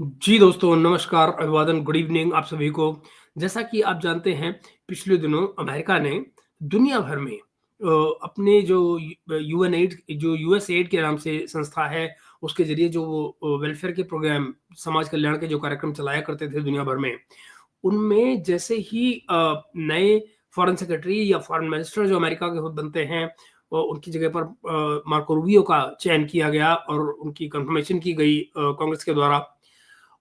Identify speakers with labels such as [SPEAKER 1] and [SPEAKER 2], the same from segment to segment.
[SPEAKER 1] जी दोस्तों, नमस्कार, अभिवादन, गुड इवनिंग आप सभी को। जैसा कि आप जानते हैं, पिछले दिनों अमेरिका ने दुनिया भर में अपने जो यूएनएड जो यूएसएड के नाम से संस्था है, उसके ज़रिए जो वो वेलफेयर के प्रोग्राम, समाज कल्याण के जो कार्यक्रम चलाया करते थे दुनिया भर में, उनमें जैसे ही नए फॉरेन सेक्रेटरी या फॉरेन मिनिस्टर जो अमेरिका के खुद बनते हैं, उनकी जगह पर मार्को रूबियो का चयन किया गया और उनकी कन्फर्मेशन की गई कांग्रेस के द्वारा।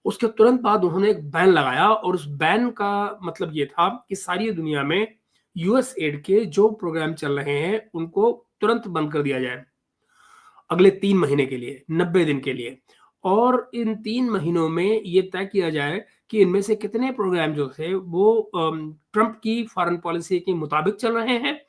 [SPEAKER 1] उसके तुरंत बाद उन्होंने एक बैन लगाया और उस बैन का मतलब ये था कि सारी दुनिया में यूएसएड के जो प्रोग्राम चल रहे हैं, उनको तुरंत बंद कर दिया जाए। अगले 3 महीने के लिए, 90 दिन के लिए। और इन 3 महीनों में ये तय किया जाए कि इनमें से कितने प्रोग्राम जो थे वो ट्रंप की फॉरेन पॉलिसी के मुताबिक चल रहे हैं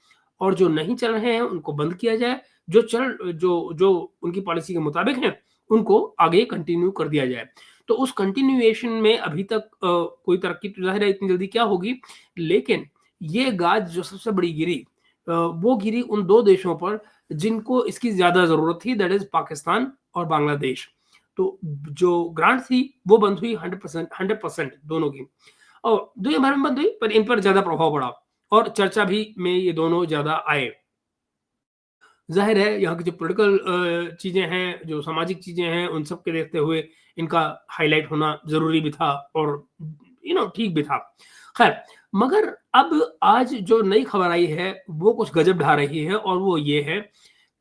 [SPEAKER 1] और जो नहीं चल रहे हैं उनको बंद किया जाए। जो उनकी पॉलिसी के मुताबिक हैं, उनको आगे कंटिन्यू कर दिया जाए। तो उस कंटिन्यूएशन में अभी तक कोई तरक्की तो ज़ाहिर है इतनी जल्दी क्या होगी, लेकिन ये गाज जो सबसे बड़ी गिरी, वो गिरी उन 2 देशों पर जिनको इसकी ज़्यादा ज़रूरत थी, दैट इज़ पाकिस्तान और बांग्लादेश। तो जो ग्रांट थी वो बंद हुई 100% दोनों की, और दुनिया भर में बंद हुई, पर इन पर ज़्यादा प्रभाव पड़ा और चर्चा भी में ये दोनों ज़्यादा आए। ज़ाहिर है यहाँ की जो पॉलिटिकल चीज़ें हैं, जो सामाजिक चीज़ें हैं, उन सब के देखते हुए इनका हाइलाइट होना ज़रूरी भी था और ठीक भी था। ख़ैर, मगर अब आज जो नई खबर आई है, वो कुछ गज़ब ढा रही है और वो ये है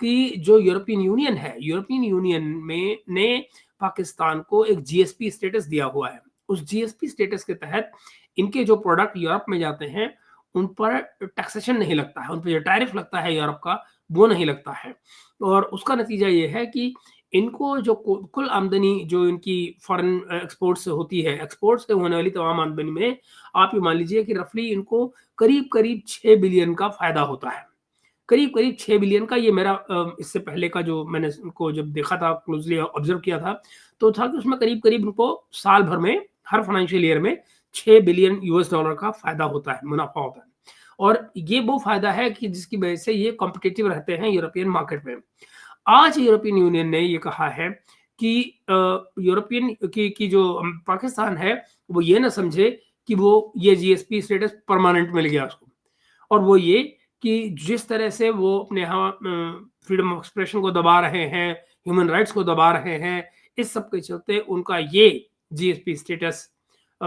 [SPEAKER 1] कि जो यूरोपियन यूनियन है, यूरोपियन यूनियन में ने पाकिस्तान को एक जीएसपी स्टेटस दिया हुआ है। उस जीएसपी स्टेटस के तहत इनके जो प्रोडक्ट यूरोप में जाते हैं, उन पर टैक्सेशन नहीं लगता है, उन पे जो टैरिफ लगता है यूरोप का, वो नहीं लगता है। और उसका नतीजा ये है कि इनको जो कुल आमदनी जो इनकी फॉरेन एक्सपोर्ट से होती है, एक्सपोर्ट से होने वाली तमाम आमदनी में आप ये मान लीजिए कि रफली इनको करीब-करीब 6 बिलियन का फ़ायदा होता है। करीब-करीब 6 बिलियन का, ये मेरा इससे पहले का जो मैंने इनको जब देखा था, क्लोज़ली ऑब्ज़र्व किया था, तो था कि उसमें करीब-करीब इनको साल भर में, हर फाइनेंशियल ईयर में 6 बिलियन यूएस डॉलर का फ़ायदा होता है, मुनाफ़ा होता है। और ये वो फ़ायदा है कि जिसकी वजह से ये कॉम्पिटिटिव रहते हैं यूरोपियन मार्केट में। आज यूरोपियन यूनियन ने ये कहा है कि यूरोपियन की जो पाकिस्तान है, वो ये ना समझे कि वो ये जीएसपी स्टेटस परमानेंट मिल गया उसको। और वो ये कि जिस तरह से वो अपने यहाँ फ्रीडम ऑफ एक्सप्रेशन को दबा रहे हैं, ह्यूमन राइट्स को दबा रहे हैं, इस सब के चलते उनका ये जीएसपी स्टेटस अ,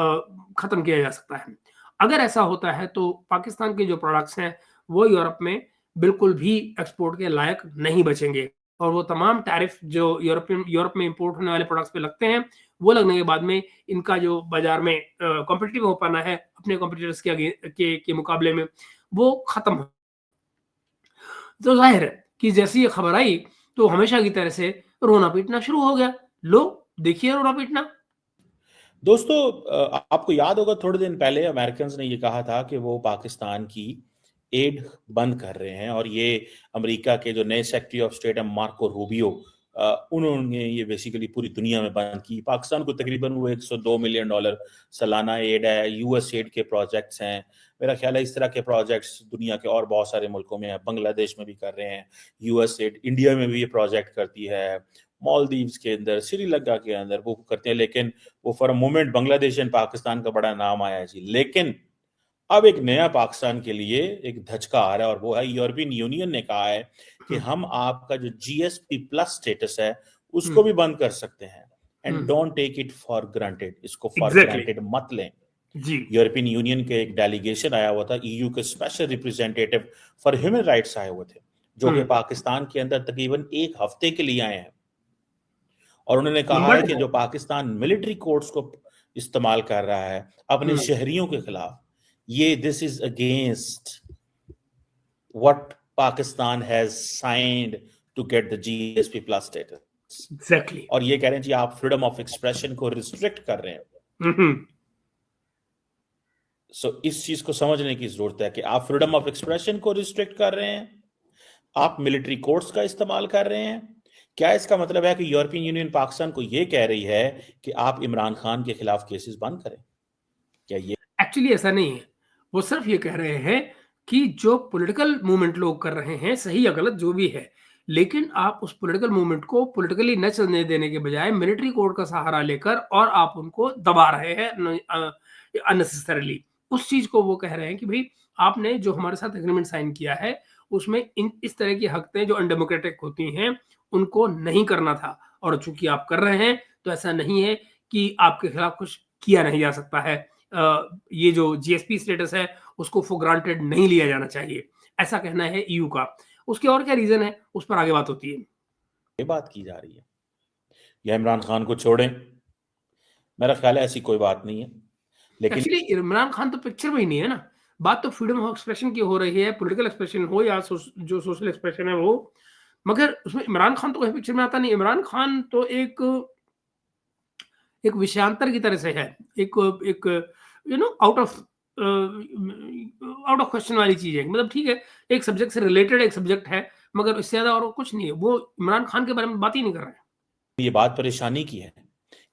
[SPEAKER 1] खत्म किया जा सकता है। अगर ऐसा होता है तो पाकिस्तान के जो प्रोडक्ट्स हैं, वो यूरोप में बिल्कुल भी एक्सपोर्ट के लायक नहीं बचेंगे और वो तमाम टैरिफ जो यूरोप में इंपोर्ट होने वाले प्रोडक्ट्स पे लगते हैं, वो लगने के बाद में इनका जो बाज़ार में कॉम्पिटिटिव हो पाना है अपने कॉम्पिटिटर्स के मुकाबले में, वो खत्म हो। तो ज़ाहिर है कि जैसे ही ये खबर आई, तो हमेशा की तरह से रोना-पीटना शुरू हो गया। लो, देखिए रोना-पीटना।
[SPEAKER 2] दोस्तों आपको याद होगा थोड़े दिन पहले अमेरिकन्स ने ये कहा था कि वो पाकिस्तान की एड बंद कर रहे हैं और ये अमेरिका के जो नए सेक्रेटरी ऑफ स्टेट है मार्को रूबियो उन्होंने ये बेसिकली पूरी दुनिया में बंद की। पाकिस्तान को तकरीबन वो $102 मिलियन सालाना एड है, यूएस एड के प्रोजेक्ट्स हैं। मेरा ख्याल है इस तरह के प्रोजेक्ट्स दुनिया के और बहुत सारे मुल्कों में है, बांग्लादेश में भी कर रहे हैं यूएस एड, इंडिया में भी ये प्रोजेक्ट करती है, मालदीव्स के अंदर, श्रीलंका के अंदर वो करते हैं। लेकिन वो for a moment Bangladesh and Pakistan का बड़ा नाम आया जी। लेकिन अब एक नया पाकिस्तान के लिए एक धचका आ रहा है और वो है यूरोपियन यूनियन ने कहा है कि
[SPEAKER 1] हुँ,
[SPEAKER 2] हम आपका जो जीएसपी प्लस स्टेटस है
[SPEAKER 1] हुँ,
[SPEAKER 2] उसको भी बंद कर सकते हैं। एंड
[SPEAKER 1] हुँ।
[SPEAKER 2] Don't take it for granted, इसको फॉर
[SPEAKER 1] एग्ज़ैक्टली।
[SPEAKER 2] ग्रांटेड मत लें।
[SPEAKER 1] जी।
[SPEAKER 2] यूरोपियन यूनियन के एक डेलीगेशन आया हुआ था, ईयू के special representative for human rights आए हुए थे, जो
[SPEAKER 1] हुँ।
[SPEAKER 2] कि पाकिस्तान के अंदर तकरीबन एक हफ्ते के लिए आए हैं। और उन्होंने कहा
[SPEAKER 1] लंबा
[SPEAKER 2] है कि
[SPEAKER 1] टाइम
[SPEAKER 2] जो
[SPEAKER 1] है।
[SPEAKER 2] पाकिस्तान मिलिट्री कोर्ट्स को इस्तेमाल कर रहा है अपने
[SPEAKER 1] हुँ,
[SPEAKER 2] शहरियों के खिलाफ, ये this is against what Pakistan has signed to get the GSP plus status.
[SPEAKER 1] Exactly.
[SPEAKER 2] और ये कह रहे हैं जी आप फ्रीडम ऑफ एक्सप्रेशन को रिस्ट्रिक्ट कर रहे हैं।
[SPEAKER 1] हुँ, हुँ।
[SPEAKER 2] सो इस चीज को समझने की जरूरत है कि आप फ्रीडम ऑफ एक्सप्रेशन को रिस्ट्रिक्ट कर रहे हैं, आप मिलिट्री कोर्ट्स का इस्तेमाल कर रहे हैं। क्या इसका मतलब है कि यूरोपियन यूनियन पाकिस्तान को यह कह रही है कि आप इमरान खान के खिलाफ केसेस बंद करें? क्या ये
[SPEAKER 1] एक्चुअली ऐसा नहीं है। वो सिर्फ़ ये कह रहे हैं कि जो पॉलिटिकल मूवमेंट लोग कर रहे हैं, सही या गलत जो भी है, लेकिन आप उस पॉलिटिकल मूवमेंट को पॉलिटिकली न चलने देने के बजाय मिलिट्री कोड का सहारा लेकर और आप उनको दबा रहे हैं अननेसेसरीली। उस चीज़ को वो कह रहे हैं कि भई आपने जो हमारे साथ एग्रीमेंट साइन किया है, उसमें इन इस तरह की हरकतें जो अनडेमोक्रेटिक होती हैं, उनको नहीं करना था और चूँकि आप कर रहे हैं, तो ऐसा नहीं है कि आपके खिलाफ कुछ किया नहीं जा सकता है। ये जो जीएसपी स्टेटस है, उसको फॉर ग्रांटेड नहीं लिया जाना चाहिए। ऐसा कहना है ईयू का। उसके और क्या रीज़न है, उस पर आगे बात होती है।
[SPEAKER 2] ये बात की जा रही है या इमरान खान को छोड़ें, मेरा ख्याल है ऐसी कोई बात नहीं है। लेकिन
[SPEAKER 1] एक्चुअली इमरान खान तो पिक्चर में ही नहीं है ना। बात तो फ्रीडम ऑफ एक्सप्रेशन की हो रही है, पॉलिटिकल एक्सप्रेशन हो या जो सोशल एक्सप्रेशन है वो। मगर उसमें इमरान खान तो कहीं पिक्चर में आता नहीं। इमरान खान तो एक एक विषयांतर की तरह से है। एक एक आउट ऑफ क्वेश्चन वाली चीज़ है। मतलब ठीक है, एक सब्जेक्ट से रिलेटेड एक सब्जेक्ट है, मगर इससे ज़्यादा और कुछ नहीं है। वो इमरान खान के बारे में बात ही नहीं कर रहे हैं।
[SPEAKER 2] ये बात परेशानी की है,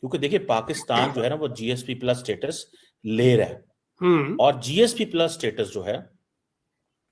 [SPEAKER 2] क्योंकि देखिए पाकिस्तान जो है ना वो जीएसपी प्लस स्टेटस ले रहा है,
[SPEAKER 1] हुँ,
[SPEAKER 2] और जीएसपी प्लस स्टेटस जो है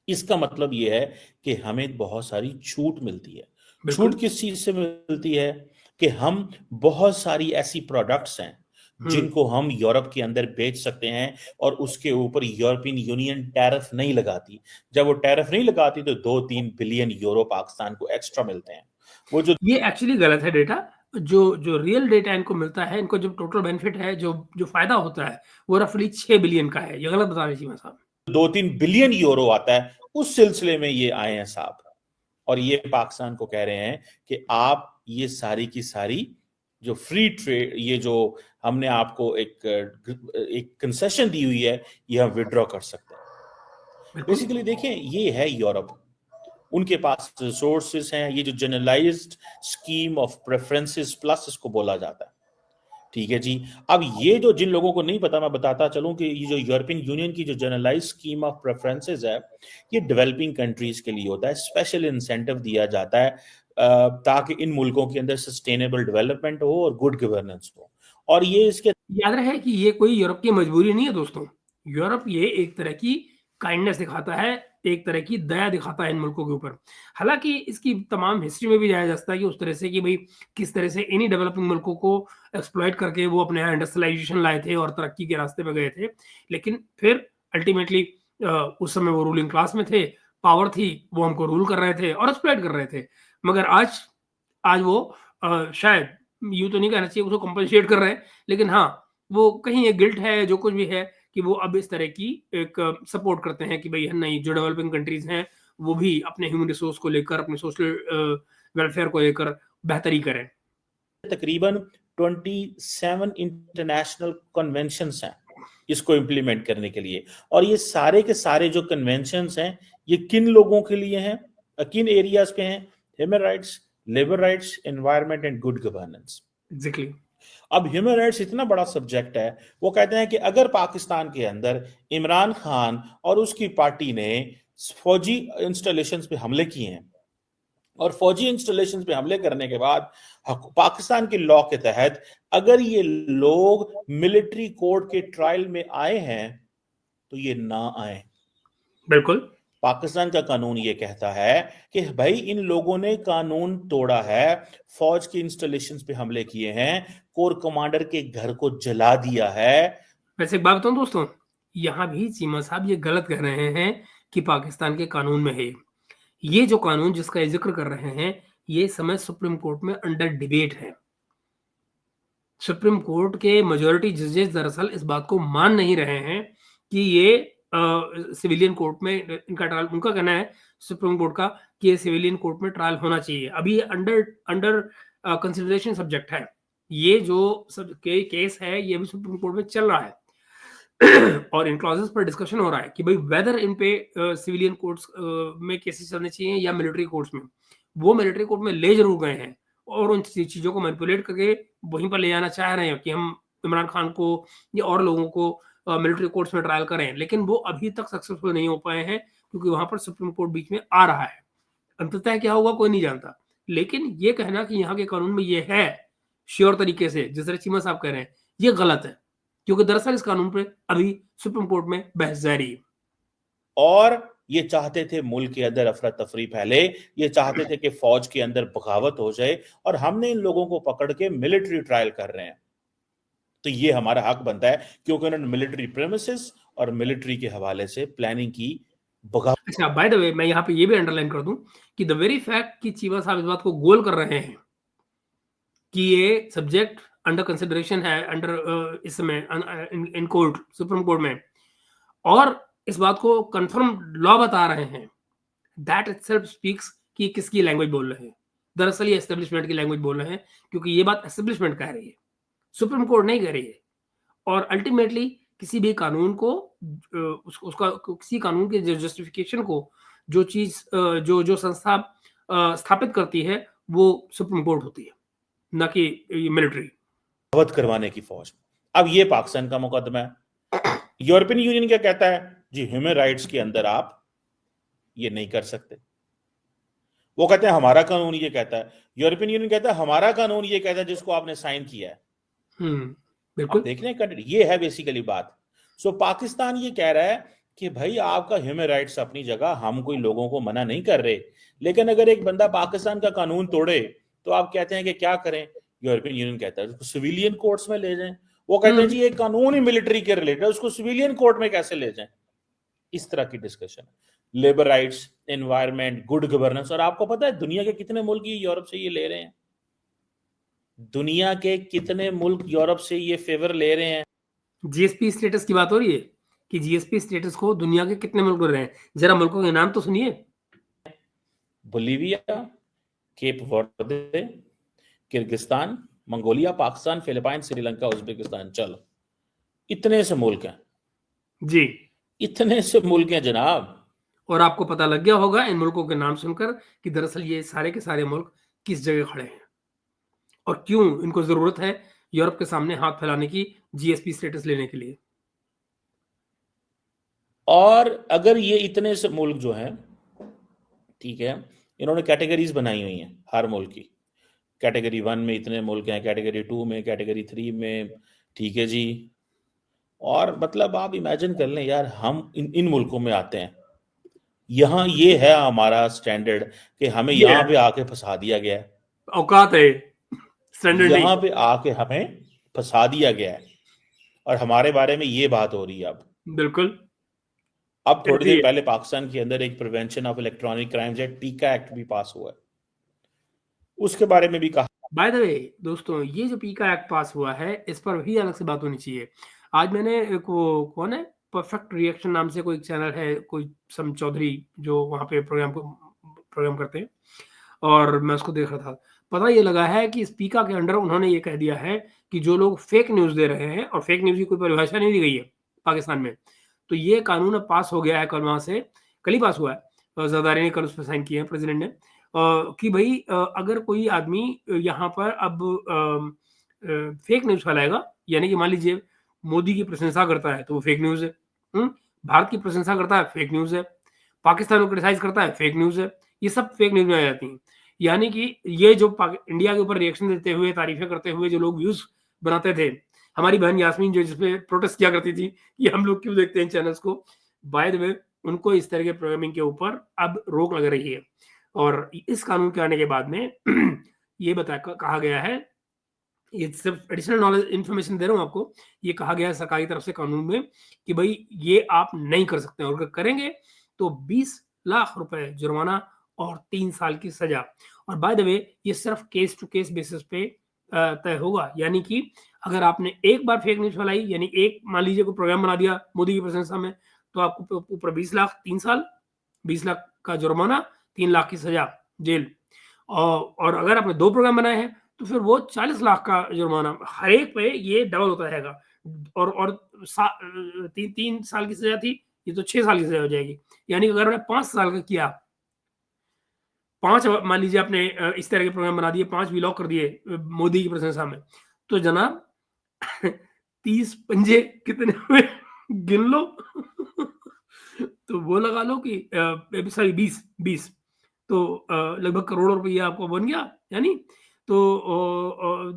[SPEAKER 2] इसका मतलब ये है कि हमें बहुत सारी छूट मिलती है।
[SPEAKER 1] बिल्कुल।
[SPEAKER 2] छूट किस चीज से मिलती है कि हम बहुत सारी ऐसी प्रोडक्ट्स हैं
[SPEAKER 1] हुँ।
[SPEAKER 2] जिनको हम यूरोप के अंदर बेच सकते हैं, और उसके ऊपर यूरोपियन यूनियन टैरिफ नहीं लगाती। जब वो टैरिफ नहीं लगाती तो 2-3 बिलियन यूरो पाकिस्तान को एक्स्ट्रा मिलते हैं। वो जो
[SPEAKER 1] ये एक्चुअली गलत है डेटा। जो जो रियल डेटा इनको मिलता है, इनको जो टोटल बेनिफिट है, जो जो फ़ायदा होता है, वो रफ़ली 6 बिलियन का है। ये गलत बता रहे हैं चीमा साहब।
[SPEAKER 2] 2-3 बिलियन यूरो आता है, उस सिलसिले में ये आए हैं साहब, और ये पाकिस्तान को कह रहे हैं कि आप ये सारी की सारी जो फ्री ट्रेड, ये जो हमने आपको एक कंसेशन दी हुई है, ये हम विड्रॉ कर सकते हैं।
[SPEAKER 1] बिल्कुल।
[SPEAKER 2] बेसिकली देखें, ये है यूरोप, उनके पास रिसोर्सेज हैं। ये जो generalised scheme of preferences plus इसको बोला जाता है, ठीक है जी। अब ये जो जिन लोगों को नहीं पता, मैं बताता चलूं कि ये जो यूरोपियन यूनियन की जो जनरलाइज स्कीम ऑफ प्रेफरेंसेस है, ये डेवलपिंग कंट्रीज के लिए होता है। स्पेशल इंसेंटिव दिया जाता है ताकि इन मुल्कों के अंदर सस्टेनेबल डेवलपमेंट हो और गुड गवर्नेंस हो। और ये इसके
[SPEAKER 1] याद रहे कि ये कोई यूरोप की मजबूरी नहीं है दोस्तों। यूरोप ये एक तरह की काइंडनेस दिखाता है, एक तरह की दया दिखाता है इन मुल्कों के ऊपर। हालाँकि इसकी तमाम हिस्ट्री में भी जाया जा सकता है कि उस तरह से कि भई किस तरह से इन्हीं डेवलपिंग मुल्कों को एक्सप्लॉइट करके वो अपने यहाँ इंडस्ट्रियलाइज़ेशन लाए थे और तरक्की के रास्ते पे गए थे। लेकिन फिर अल्टीमेटली उस समय वो रूलिंग क्लास में थे, पावर थी, वो हमको रूल कर रहे थे और एक्सप्लॉइट कर रहे थे। मगर आज आज वो शायद यूँ तो नहीं कहना चाहिए उसको कंपनसेट कर रहे हैं, लेकिन हाँ, वो कहीं एक गिल्ट है, जो कुछ भी है कि वो अब इस तरह की एक सपोर्ट करते हैं कि भई नहीं, जो डेवलपिंग कंट्रीज़ हैं, वो भी अपने ह्यूमन रिसोर्स को लेकर, अपने सोशल वेलफेयर को लेकर बेहतरी करें।
[SPEAKER 2] तकरीबन 27 इंटरनेशनल कन्वेंशंस हैं इसको इम्प्लीमेंट करने के लिए। और ये सारे के सारे जो कन्वेंशंस हैं, ये किन लोगों के लिए हैं, किन एरियाज पे हैं? Human rights, labour rights, environment and good governance.
[SPEAKER 1] Exactly.
[SPEAKER 2] अब ह्यूमन राइट्स इतना बड़ा सब्जेक्ट है, वो कहते हैं कि अगर पाकिस्तान के अंदर इमरान खान और उसकी पार्टी ने फौजी इंस्टॉलेशंस पे हमले किए हैं, और फौजी इंस्टॉलेशंस पे हमले करने के बाद पाकिस्तान के लॉ के तहत अगर ये लोग मिलिट्री कोर्ट के ट्रायल में आए हैं, तो ये ना आए।
[SPEAKER 1] बिल्कुल।
[SPEAKER 2] पाकिस्तान का कानून ये कहता है कि भाई इन लोगों ने कानून तोड़ा है, फौज की इंस्टॉलेशंस पे हमले किए हैं, कोर कमांडर के घर को जला दिया है।
[SPEAKER 1] वैसे एक बात बताऊँ दोस्तों, यहाँ भी चीमा साहब ये गलत कह रहे हैं कि पाकिस्तान के कानून में है। ये जो कानून जिसका ये ज़िक्र कर रहे हैं, ये इस समय सुप्रीम कोर्ट में अंडर डिबेट है। सुप्रीम कोर्ट के मेजॉरिटी जजेस दरअसल इस बात को मान नहीं रहे हैं कि ये सिविलियन कोर्ट में इनका ट्रायल, उनका कहना है सुप्रीम कोर्ट का कि ये सिविलियन कोर्ट में ट्रायल होना चाहिए। अभी ये अंडर अंडर कंसिडरेशन सब्जेक्ट है। ये जो सब केस है, ये भी सुप्रीम कोर्ट में चल रहा है। और इन क्लॉजेस पर डिस्कशन हो रहा है कि भाई वेदर इन पे सिविलियन कोर्ट्स में केसेस चलने चाहिए या मिलिट्री कोर्ट्स में। वो मिलिट्री कोर्ट में ले जरूर गए हैं और उन चीज़ों को मैनिपुलेट करके वहीं पर ले जाना चाह रहे हैं कि हम इमरान खान को या और लोगों को मिलिट्री कोर्ट्स में ट्रायल करें, लेकिन वो अभी तक सक्सेसफुल नहीं हो पाए हैं क्योंकि वहां पर सुप्रीम कोर्ट बीच में आ रहा है। अंततः क्या होगा कोई नहीं जानता, लेकिन ये कहना कि यहाँ के कानून में ये है श्योर तरीके से, जिस तरह चीमा साहब कह रहे हैं, ये गलत है क्योंकि दरअसल इस कानून पे अभी सुप्रीम कोर्ट में बहस जारी है।
[SPEAKER 2] और ये चाहते थे मुल्क के अंदर अफरा तफरी फैले, ये चाहते थे कि फौज के अंदर बगावत हो जाए, और हमने इन लोगों को पकड़ के मिलिट्री ट्रायल कर रहे हैं। तो ये हमारा हक बनता है, क्योंकि उन्होंने मिलिट्री प्रेमिसेस और मिलिट्री के हवाले से प्लानिंग की, बगावत।
[SPEAKER 1] अच्छा, बाय द वे मैं यहाँ पे ये भी अंडरलाइन कर दूं कि द वेरी फैक्ट कि चीमा साहब इस बात को गोल कर रहे हैं कि ये सब्जेक्ट अंडर कंसिडरेशन है अंडर इसमें इन कोर्ट, सुप्रीम कोर्ट में, और इस बात को कंफर्म लॉ बता रहे हैं, दैट इटसेल्फ स्पीक्स कि किसकी लैंग्वेज बोल रहे हैं। दरअसल ये एस्टेब्लिशमेंट की लैंग्वेज बोल रहे हैं, क्योंकि ये बात एस्टेब्लिशमेंट कह रही है, सुप्रीम कोर्ट नहीं कह रही है। और अल्टीमेटली किसी भी कानून को उसका किसी कानून के जस्टिफिकेशन को जो चीज जो जो संस्था स्थापित करती है वो सुप्रीम कोर्ट होती है, ना कि मिलिट्री।
[SPEAKER 2] करवाने की फौज। अब ये पाकिस्तान का मुकदमा है। यूरोपियन यूनियन क्या कहता है जी, ह्यूमन राइट्स के अंदर आप ये नहीं कर सकते। वो कहते हैं हमारा कानून ये कहता है, यूरोपियन यूनियन कहता है हमारा कानून ये कहता है जिसको आपने साइन किया है। अब
[SPEAKER 1] बिल्कुल।
[SPEAKER 2] देख रहे हैं, ये है बेसिकली बात। सो पाकिस्तान ये कह रहा है कि भाई आपका ह्यूमन राइट्स अपनी जगह, हम कोई लोगों को मना नहीं कर रहे, लेकिन अगर एक बंदा पाकिस्तान का कानून तोड़े तो आप कहते हैं कि क्या करें। यूरोपियन यूनियन कहता है उसको सिविलियन कोर्ट्स में ले जाएं। वो कहते हैं जी एक कानून ही मिलिट्री के रिलेटेड है, उसको सिविलियन कोर्ट में कैसे ले जाएं। इस तरह की discussion, labour rights, environment, good governance. और आपको पता है दुनिया के कितने मुल्क ये यूरोप से ये ले रहे हैं? दुनिया के कितने मुल्क यूरोप से ये फेवर ले रहे हैं?
[SPEAKER 1] जीएसपी स्टेटस की बात हो रही है कि जीएसपी स्टेटस को दुनिया के कितने मुल्क ले रहे हैं, जरा मुल्कों के नाम तो सुनिए।
[SPEAKER 2] बोलीविया, केप वर्दे, Kyrgyzstan, Mongolia, Pakistan, Philippine, Sri Lanka, Uzbekistan. चलो, इतने से मुल्क हैं
[SPEAKER 1] जी।
[SPEAKER 2] इतने से मुल्क हैं जनाब।
[SPEAKER 1] और आपको पता लग गया होगा इन मुल्कों के नाम सुनकर कि दरअसल ये सारे के सारे मुल्क किस जगह खड़े हैं और क्यों इनको जरूरत है यूरोप के सामने हाथ फैलाने की जीएसपी स्टेटस लेने के लिए।
[SPEAKER 2] और अगर ये इतने से मुल्क जो हैं, ठीक है, इन्होंने कैटेगरीज बनाई हुई हैं हर मुल्क की। कैटेगरी 1 में इतने मुल्क हैं, कैटेगरी 2 में, कैटेगरी 3 में, ठीक है जी। और मतलब आप इमेजिन कर लें यार, हम इन मुल्कों में आते हैं, यहाँ ये है हमारा स्टैंडर्ड कि हमें
[SPEAKER 1] ये
[SPEAKER 2] यहाँ
[SPEAKER 1] है
[SPEAKER 2] पे आके फंसा दिया गया है।
[SPEAKER 1] औकात है, स्टैंडर्ड नहीं।
[SPEAKER 2] यहाँ पे आके हमें फंसा दिया गया है और हमारे बारे में ये बात हो रही है।
[SPEAKER 1] बिल्कुल।
[SPEAKER 2] अब थोड़ी
[SPEAKER 1] ऐसी
[SPEAKER 2] देर
[SPEAKER 1] है।
[SPEAKER 2] पहले पाकिस्तान के अंदर एक prevention of electronic crimes act, पीका एक्ट भी पास हुआ है, उसके बारे में भी कहा।
[SPEAKER 1] बाय द वे दोस्तों, ये जो पीका एक्ट पास हुआ है इस पर भी अलग से बात होनी चाहिए। आज मैंने एक वो कौन है, परफेक्ट रिएक्शन नाम से कोई चैनल है, कोई सम चौधरी जो वहाँ पे प्रोग्राम करते हैं, और मैं उसको देख रहा था। पता ये लगा है कि स्पीकर के अंडर उन्होंने ये कह दिया है कि जो लोग फेक न्यूज़ दे रहे हैं, और फेक न्यूज़ की कोई परिभाषा नहीं दी गई है पाकिस्तान में, तो ये कानून अब पास हो गया है, कल वहाँ से कल ही पास हुआ है, ज़रदारी ने कल उस पर साइन किए हैं प्रेसिडेंट ने, कि भाई अगर कोई आदमी यहाँ पर अब फेक न्यूज़ फैलाएगा, यानी कि मान लीजिए मोदी की प्रशंसा करता है तो वो फेक न्यूज़ है, भारत की प्रशंसा करता है फेक न्यूज़ है, पाकिस्तान को क्रिटिसाइज करता है फेक न्यूज़ है, ये सब फेक न्यूज़ में आ जाती हैं। यानी कि ये जो इंडिया के ऊपर रिएक्शन देते हुए, तारीफें करते हुए जो लोग व्यूज बनाते थे, हमारी बहन यास्मीन जो जिसपे प्रोटेस्ट किया करती थी कि हम लोग क्यों देखते हैं चैनल्स को, बाय द वे उनको इस तरह के प्रोग्रामिंग के ऊपर अब रोक लग रही है। और इस कानून के आने के बाद में ये कहा गया है, ये सिर्फ एडिशनल नॉलेज इन्फॉर्मेशन दे रहा हूँ आपको, ये कहा गया है सरकारी तरफ से कानून में कि भाई ये आप नहीं कर सकते, और अगर करेंगे तो 20 लाख रुपए जुर्माना और 3 साल की सजा। और बाय द वे ये सिर्फ केस टू केस बेसिस पे तय होगा, यानी कि अगर आपने एक बार फेक न्यूज फैलाई, यानी एक मान लीजिए कोई प्रोग्राम बना दिया मोदी की प्रशंसा में, तो आपको ऊपर 20 लाख 3 साल, 20 लाख का जुर्माना, 3 लाख की सजा, जेल। और अगर आपने 2 प्रोग्राम बनाए हैं तो फिर वो 40 लाख का जुर्माना, हर एक पे ये डबल होता रहेगा। और 3 साल की सजा थी, ये तो 6 साल की सजा हो जाएगी। यानी कि अगर मैंने 5 साल का किया, 5 मान लीजिए आपने इस तरह के प्रोग्राम बना दिए, 5 व्लॉग कर दिए मोदी की प्रशंसा में, तो जनाब 30 पंजे कितने हुए गिन लो। तो वो लगा लो कि सॉरी 20 तो लगभग करोड़ों रुपया आपको बन गया, यानी तो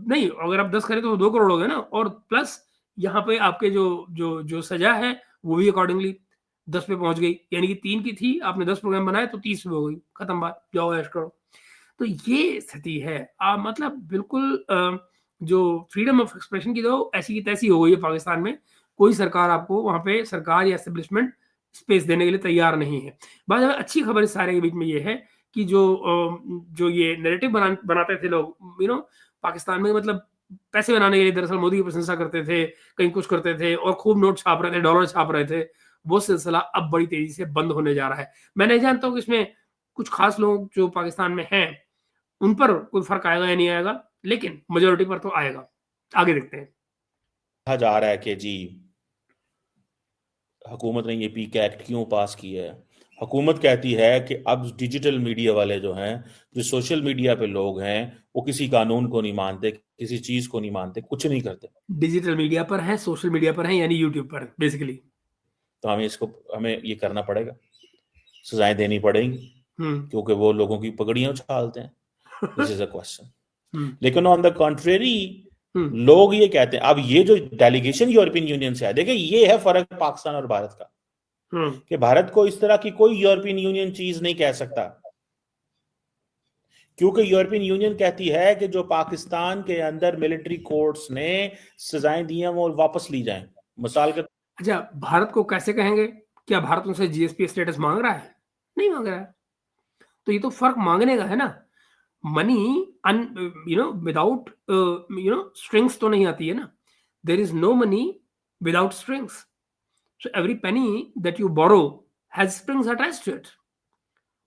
[SPEAKER 1] नहीं, अगर आप 10 करें तो 2 करोड़ हो गए ना, और प्लस यहाँ पे आपके जो जो जो सजा है वो भी अकॉर्डिंगली। 10 पे पहुंच गई, यानी कि 3 की थी, आपने 10 प्रोग्राम बनाए तो 30 पे हो गई, खत्म बात, जाओ ऐश करो। तो ये स्थिति है। मतलब बिल्कुल जो फ्रीडम ऑफ एक्सप्रेशन की तो ऐसी की तैसी हो गई है पाकिस्तान में। कोई सरकार आपको वहाँ पे, सरकार या एस्टेब्लिशमेंट स्पेस देने के लिए तैयार नहीं है। बात है, अच्छी खबर इस सारे के बीच में ये है कि जो ये नैरेटिव बनाते थे लोग, पाकिस्तान में, मतलब पैसे बनाने के लिए दरअसल मोदी की प्रशंसा करते थे, कहीं कुछ करते थे और खूब नोट छाप रहे थे, डॉलर छाप रहे थे। वो सिलसिला अब बड़ी तेज़ी से बंद होने जा रहा है। मैं नहीं जानता हूँ कि इसमें कुछ खास लोग जो पाकिस्तान में हैं, उन पर कोई फ़र्क आएगा या नहीं आएगा, लेकिन मेजॉरिटी पर तो आएगा। आगे देखते हैं।
[SPEAKER 2] कहा जा रहा है कि जी हुकूमत ने ये पीक एक्ट क्यों पास किया है। हुकूमत कहती है कि अब डिजिटल मीडिया वाले जो हैं, जो सोशल मीडिया पे लोग हैं, वो किसी कानून को नहीं मानते, किसी चीज़ को नहीं मानते, कुछ नहीं करते।
[SPEAKER 1] डिजिटल मीडिया पर हैं, सोशल मीडिया पर हैं, यानी यूट्यूब पर बेसिकली।
[SPEAKER 2] तो हमें ये करना पड़ेगा, सजाएं देनी पड़ेंगी,
[SPEAKER 1] हुँ।
[SPEAKER 2] क्योंकि वो लोगों की पगड़ियां उछालते हैं। This is a question.
[SPEAKER 1] हुँ,
[SPEAKER 2] लेकिन ऑन द कॉन्ट्रेरी,
[SPEAKER 1] हुँ,
[SPEAKER 2] लोग ये कहते हैं, अब ये जो डेलीगेशन यूरोपियन यूनियन से है, देखिए ये है फर्क पाकिस्तान और भारत का,
[SPEAKER 1] हुँ।
[SPEAKER 2] कि भारत को इस तरह की कोई यूरोपियन यूनियन चीज नहीं कह सकता, क्योंकि यूरोपियन यूनियन कहती है कि जो पाकिस्तान के अंदर मिलिट्री कोर्ट्स ने सजाएं दी हैं वो वापस ली जाएं। मिसाल के
[SPEAKER 1] अच्छा, भारत को कैसे कहेंगे? क्या भारत उनसे जीएसपी स्टेटस माँग रहा है? नहीं माँग रहा है। तो ये तो फ़र्क माँगने का है ना। मनी विदाउट स्ट्रिंग्स तो नहीं आती है ना। There is no money without strings. So every penny that you borrow has springs attached to it.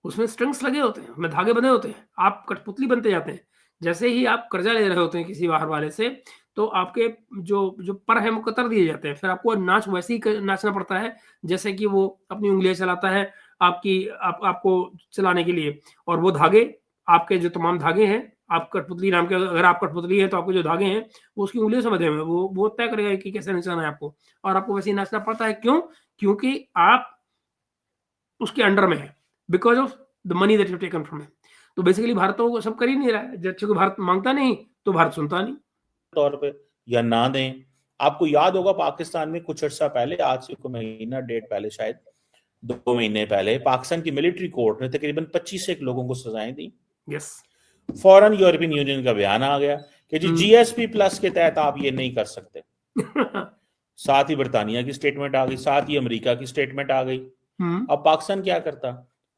[SPEAKER 1] उसमें स्ट्रिंग्स लगे होते हैं, उसमें धागे बंधे होते हैं, आप कठपुतली बनते जाते हैं। जैसे ही आप कर्जा ले रहे होते हैं किसी बाहर वाले से, तो आपके जो जो पर हैं वो कतर दिए जाते हैं। फिर आपको नाच वैसे ही नाचना पड़ता है जैसे कि वो अपनी उंगलियां चलाता है आपको चलाने के लिए। और वो धागे, आपके जो तमाम धागे हैं, आप कठपुतली नाम के, अगर आप कठपुतली है तो आपके जो धागे हैं वो उसकी उंगलियों से बंधे हुए हैं। वो तय करेगा कि कैसे नचाना है आपको, और आपको वैसे ही नाचना पड़ता है। क्यों? क्योंकि आप उसके अंडर में है, because of the money that you taken from him. तो बेसिकली भारत तो वो सब कर ही नहीं रहा है। जब चूँकि भारत माँगता नहीं, तो भारत सुनता नहीं।
[SPEAKER 2] तौर पे या ना दें, आपको याद होगा पाकिस्तान में कुछ अर्सा पहले, आज से कोई महीना डेढ़ पहले, शायद 2 महीने पहले, पाकिस्तान की मिलिट्री कोर्ट ने तकरीबन 25 एक लोगों को सजाएं दी।
[SPEAKER 1] यस।
[SPEAKER 2] फौरन यूरोपियन यूनियन का बयान आ गया कि जी
[SPEAKER 1] हुँ।
[SPEAKER 2] जीएसपी प्लस के तहत आप ये नहीं कर सकते। साथ ही बरतानिया की स्टेटमेंट आ गई, साथ ही अमेरिका की स्टेटमेंट आ गई।
[SPEAKER 1] हुँ।
[SPEAKER 2] अब पाकिस्तान क्या करता?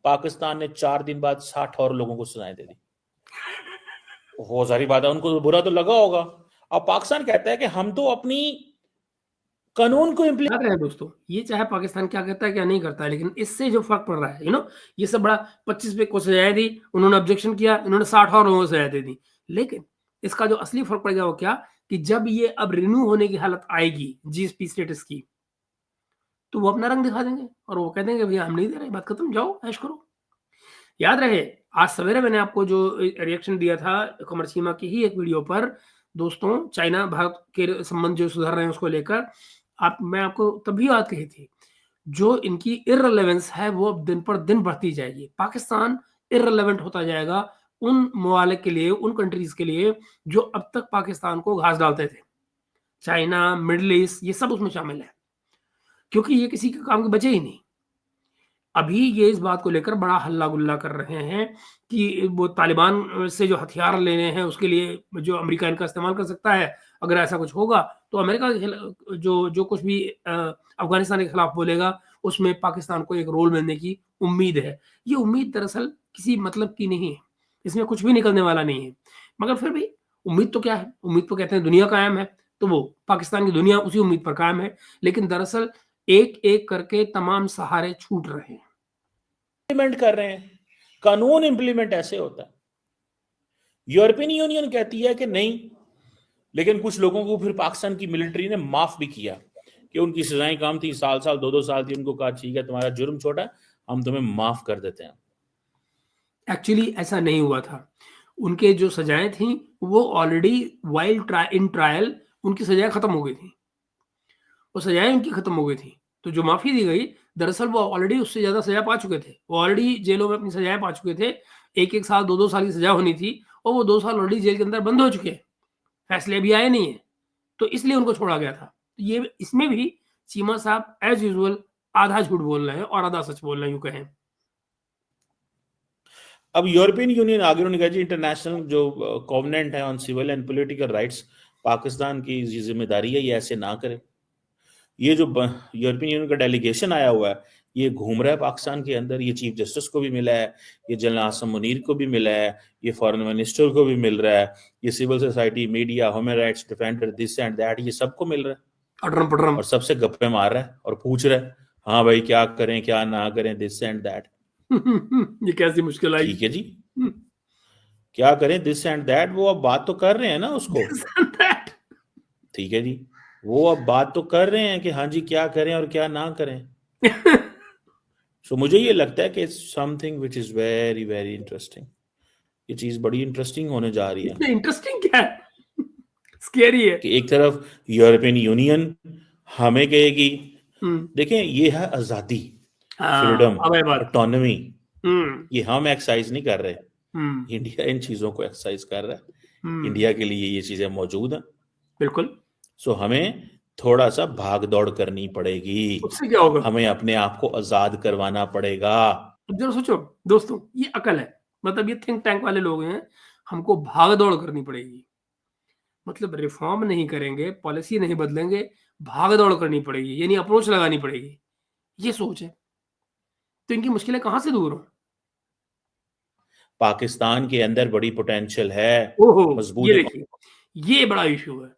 [SPEAKER 2] पाकिस्तान ने 4 दिन बाद 60 और लोगों को सजाएं दे दी। हो सारी बात है, उनको तो बुरा तो लगा होगा। अब पाकिस्तान कहता है कि हम तो अपनी कानून को
[SPEAKER 1] याद रहे दोस्तों, ये चाहे पाकिस्तान क्या करता है, क्या नहीं करता है, लेकिन इससे जो फ़र्क पड़ रहा है, ये सब बड़ा 25 पे को सजाएँ दी, उन्होंने ऑब्जेक्शन किया, इन्होंने 60 और लोगों को सजा दे दी। लेकिन इसका जो असली फ़र्क पड़ेगा वो क्या, कि जब ये अब रिन्यू होने की हालत आएगी जीएसपी स्टेटस की, तो वो अपना रंग दिखा देंगे और वो कह देंगे भैया हम नहीं दे रहे, बात खत्म, जाओ ऐश करो। याद रहे, आज सवेरे मैंने आपको जो रिएक्शन दिया था कमर सीमा की ही एक वीडियो पर, दोस्तों, चाइना भारत के संबंध जो सुधर रहे हैं उसको लेकर, आप मैं आपको तब भी बात कही थी, जो इनकी इर्रेलेवेंस है वो अब दिन पर दिन बढ़ती जाएगी। पाकिस्तान इर्रेलेवेंट होता जाएगा उन ममालिक के लिए, उन कंट्रीज़ के लिए जो अब तक पाकिस्तान को घास डालते थे। चाइना, मिडल ईस्ट, ये सब उसमें शामिल है। क्योंकि ये किसी के काम के बचे ही नहीं। अभी ये इस बात को लेकर बड़ा हल्ला-गुल्ला कर रहे हैं कि वो तालिबान से जो हथियार लेने हैं उसके लिए जो अमेरिका इनका इस्तेमाल कर सकता है, अगर ऐसा कुछ होगा तो अमेरिका के खिला जो कुछ भी अफ़गानिस्तान के खिलाफ बोलेगा, उसमें पाकिस्तान को एक रोल मिलने की उम्मीद है। ये उम्मीद दरअसल किसी मतलब की नहीं है, इसमें कुछ भी निकलने वाला नहीं है। मगर फिर भी उम्मीद तो क्या है? उम्मीद तो कहते हैं दुनिया कायम है, तो वो पाकिस्तान की दुनिया उसी उम्मीद पर कायम है। लेकिन दरअसल एक-एक करके तमाम सहारे छूट रहे हैं।
[SPEAKER 2] इम्प्लीमेंट कर रहे हैं। कानून इम्प्लीमेंट ऐसे होता है। यूरोपियन यूनियन कहती है कि नहीं, लेकिन कुछ लोगों को फिर पाकिस्तान की मिलिट्री ने माफ भी किया कि उनकी सजाएं कम थी, साल साल 2-2 साल थी, उनको कहा ठीक है तुम्हारा जुर्म छोटा है, हम तुम्हें माफ कर देते हैं।
[SPEAKER 1] एक्चुअली ऐसा नहीं हुआ था। उनके जो सजाएँ थीं, वो ऑलरेडी इन ट्रायल उनकी सजाएँ खत्म हो गई थीं। वो सजाएँ उनकी खत्म हो गई थी। तो जो माफ़ी दी गई, दरअसल वो ऑलरेडी उससे ज़्यादा सज़ा पा चुके थे। वो ऑलरेडी जेलों में अपनी सजाएँ पा चुके थे। 1-1 साल, 2-2 साल की सज़ा होनी थी और वो 2 साल ऑलरेडी जेल के अंदर बंद हो चुके हैं। फैसले अभी आए नहीं हैं, तो इसलिए उनको छोड़ा गया था। ये इसमें भी चीमा साहब एज़ यूजुअल आधा झूठ बोल रहे हैं और आधा सच बोल रहे हैं, यूँ कहें।
[SPEAKER 2] अब यूरोपियन यूनियन आगे उन्होंने कहा जी इंटरनेशनल जो कॉवेनेंट है on civil and political rights, Pakistan की ये जिम्मेदारी है, ये ऐसे ना करे। ये जो यूरोपियन यूनियन का डेलीगेशन आया हुआ है, ये घूम रहा है पाकिस्तान के अंदर, ये चीफ जस्टिस को भी मिला है, ये जनरल आसम मुनीर को भी मिला है, ये फॉरेन मिनिस्टर को भी मिल रहा है, ये civil society, media, human rights defender, this and that, ये सबको मिल रहा है
[SPEAKER 1] अटरम पटरम।
[SPEAKER 2] और सबसे गप्पे मार रहा है और पूछ रहा है हाँ भाई क्या करें क्या ना करें, दिस एंड दैट।
[SPEAKER 1] ये कैसी मुश्किल आई।
[SPEAKER 2] ठीक है जी, क्या करें दिस एंड दैट, वो अब बात तो कर रहे हैं ना उसको।
[SPEAKER 1] That.
[SPEAKER 2] ठीक है जी, वो अब बात तो कर रहे हैं कि हाँ जी क्या करें और क्या ना करें। सो मुझे ये लगता है कि it's something which is very very interesting. ये चीज बड़ी इंटरेस्टिंग होने जा रही है
[SPEAKER 1] इसमें इंटरेस्टिंग क्या है? स्केरी है।
[SPEAKER 2] कि एक तरफ यूरोपियन यूनियन हमें कहेगी,
[SPEAKER 1] हम्म।
[SPEAKER 2] देखें ये है आजादी,
[SPEAKER 1] हाँ,
[SPEAKER 2] फ्रीडम,
[SPEAKER 1] अब है बात।
[SPEAKER 2] ऑटोनॉमी,
[SPEAKER 1] हम्म।
[SPEAKER 2] ये हम एक्सरसाइज नहीं कर रहे,
[SPEAKER 1] हम्म।
[SPEAKER 2] इंडिया इन चीजों को एक्सरसाइज कर रहा है,
[SPEAKER 1] हम्म।
[SPEAKER 2] इंडिया के लिए ये चीजें मौजूद हैं।
[SPEAKER 1] बिल्कुल।
[SPEAKER 2] सो हमें थोड़ा सा भाग दौड़ करनी पड़ेगी,
[SPEAKER 1] उससे क्या होगा?
[SPEAKER 2] हमें अपने आप को आजाद करवाना पड़ेगा।
[SPEAKER 1] अब जरा सोचो दोस्तों, ये अकल है। मतलब ये थिंक टैंक वाले लोग हैं, हमको भाग दौड़ करनी पड़ेगी। मतलब रिफॉर्म नहीं करेंगे, पॉलिसी नहीं बदलेंगे, भाग दौड़ करनी पड़ेगी, यानी अप्रोच लगानी पड़ेगी। ये सोच है। तो इनकी मुश्किलें कहाँ से दूर हों?
[SPEAKER 2] पाकिस्तान के अंदर बड़ी पोटेंशियल है,
[SPEAKER 1] ओहो!
[SPEAKER 2] मजबूत
[SPEAKER 1] ये
[SPEAKER 2] है।
[SPEAKER 1] देखिए, ये बड़ा इश्यू है।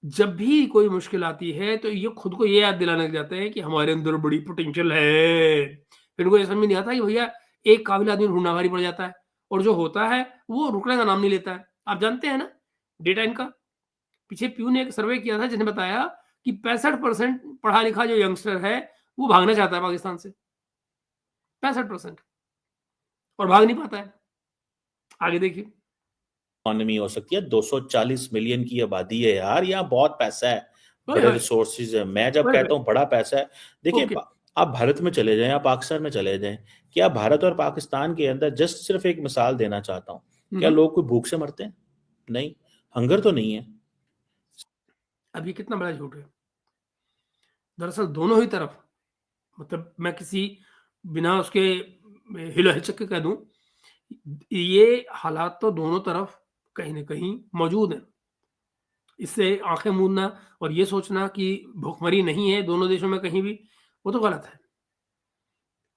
[SPEAKER 1] जब भी कोई मुश्किल आती है तो ये खुद को ये याद दिलाने लग जाते हैं कि हमारे अंदर बड़ी पोटेंशियल है। फिर इनको ये समझ में नहीं आता कि भैया एक काबिल आदमी ढूँढना भारी पड़ जाता है और जो होता है वो रुकने का नाम नहीं लेता है। आप जानते हैं ना डेटा इनका? पीछे पीयू ने एक सर्वे किया था जिसने बताया कि 65% पढ़ा-लिखा जो यंगस्टर है वो भागना चाहता है पाकिस्तान से। 65% और भाग नहीं पाता है। आगे देखिए।
[SPEAKER 2] इकोनॉमी हो सकती है, 240 मिलियन की आबादी है यार, यहाँ बहुत पैसा है,
[SPEAKER 1] ओए
[SPEAKER 2] बड़े
[SPEAKER 1] होए!
[SPEAKER 2] रिसोर्सेज है। मैं जब
[SPEAKER 1] ओए होए!
[SPEAKER 2] कहता हूँ बड़ा पैसा है, देखिए
[SPEAKER 1] ओके।
[SPEAKER 2] आप भारत में चले जाएं, आप पाकिस्तान में चले जाएं, क्या भारत और पाकिस्तान के अंदर, जस्ट सिर्फ एक मिसाल देना चाहता हूँ,
[SPEAKER 1] हुँ,
[SPEAKER 2] क्या
[SPEAKER 1] हुँ।
[SPEAKER 2] लोग कोई भूख से मरते हैं? नहीं, हंगर तो नहीं है।
[SPEAKER 1] अब ये कितना बड़ा झूठ है। दरअसल दोनों ही तरफ, मतलब मैं किसी बिना उसके हिलो-हिचक के कह दूँ, ये हालात तो दोनों तरफ कहीं न कहीं मौजूद हैं। इससे आँखें मूंदना और ये सोचना कि भुखमरी नहीं है दोनों देशों में कहीं भी, वो तो गलत है।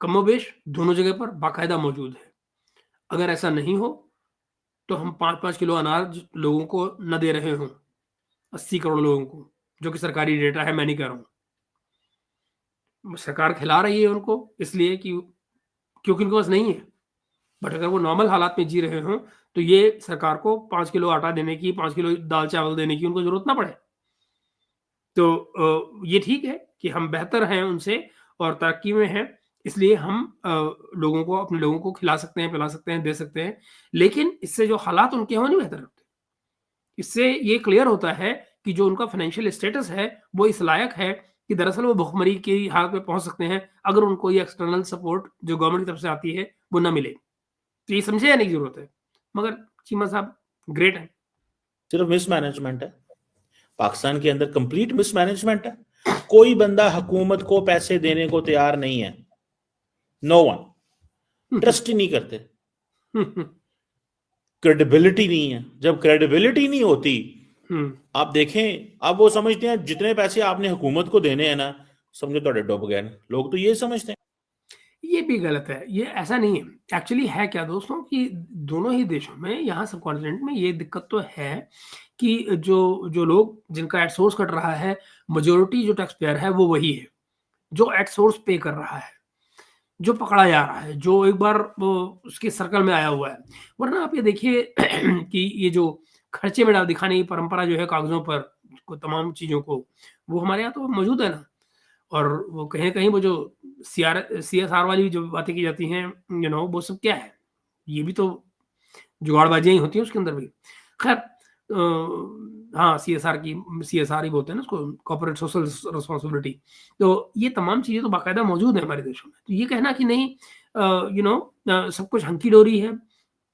[SPEAKER 1] कमोबेश दोनों जगह पर बाकायदा मौजूद है। अगर ऐसा नहीं हो, तो हम 5-5 किलो अनाज लोगों को ना दे रहे हों, 80 करोड़ लोगों को, जो कि सरकारी डेटा है, मैं नहीं कह रहा हूँ। सरकार खिला रही है उनको इसलिए कि क्योंकि उनके पास नहीं है। बट अगर वो नॉर्मल हालात में जी रहे हों, तो ये सरकार को 5 किलो आटा देने की, 5 किलो दाल-चावल देने की उनको ज़रूरत ना पड़े। तो ये ठीक है कि हम बेहतर हैं उनसे और तरक्की में हैं, इसलिए हम लोगों को, अपने लोगों को खिला सकते हैं, पिला सकते हैं, दे सकते हैं। लेकिन इससे जो हालात उनके हैं, वो नहीं बेहतर होते। इससे ये क्लियर होता है कि जो उनका फाइनेंशियल स्टेटस है, वो इस लायक है कि दरअसल वो भुखमरी की हालत में पहुँच सकते हैं, अगर उनको ये एक्सटर्नल सपोर्ट जो गवर्नमेंट की तरफ से आती है, वो ना मिले। तो ये समझे जाने की ज़रूरत है। मगर चीमा साहब ग्रेट हैं।
[SPEAKER 2] सिर्फ मिसमैनेजमेंट है, पाकिस्तान के अंदर कंप्लीट मिसमैनेजमेंट है। कोई बंदा हुकूमत को पैसे देने को तैयार नहीं है, नो वन, ट्रस्ट ही नहीं करते, क्रेडिबिलिटी नहीं है। जब क्रेडिबिलिटी नहीं होती,
[SPEAKER 1] हुँ।
[SPEAKER 2] आप देखें, अब वो समझते हैं जितने पैसे आपने हुकूमत को देने हैं ना, समझो तो डुब गए ना। लोग तो ये समझते हैं।
[SPEAKER 1] ये भी गलत है, ये ऐसा नहीं है। एक्चुअली है क्या दोस्तों कि दोनों ही देशों में, यहाँ सबकॉन्टिनेंट में ये दिक्कत तो है कि जो जो लोग जिनका एट सोर्स कट रहा है, मेजॉरिटी जो टैक्स पेयर है वो वही है, जो एट सोर्स पे कर रहा है, जो पकड़ा जा रहा है, जो एक बार वो उसके सर्कल में आया हुआ है। वरना आप ये देखिए कि ये जो खर्चे में डाल दिखाने की परंपरा जो है कागज़ों पर को तमाम चीज़ों को, वो हमारे यहाँ तो मौजूद है ना। और वो कहीं न कहीं वो जो सीएसआर वाली जो बातें की जाती हैं, वो सब क्या है? ये भी तो जुगाड़बाज़ियाँ ही होती हैं उसके अंदर भी। ख़ैर हाँ, सीएसआर ही बोलते हैं ना उसको, कॉर्पोरेट सोशल रिस्पॉन्सिबिलिटी। तो ये तमाम चीज़ें तो बाकायदा मौजूद हैं हमारे देशों में। तो ये कहना कि नहीं सब कुछ हंकी-डोरी है,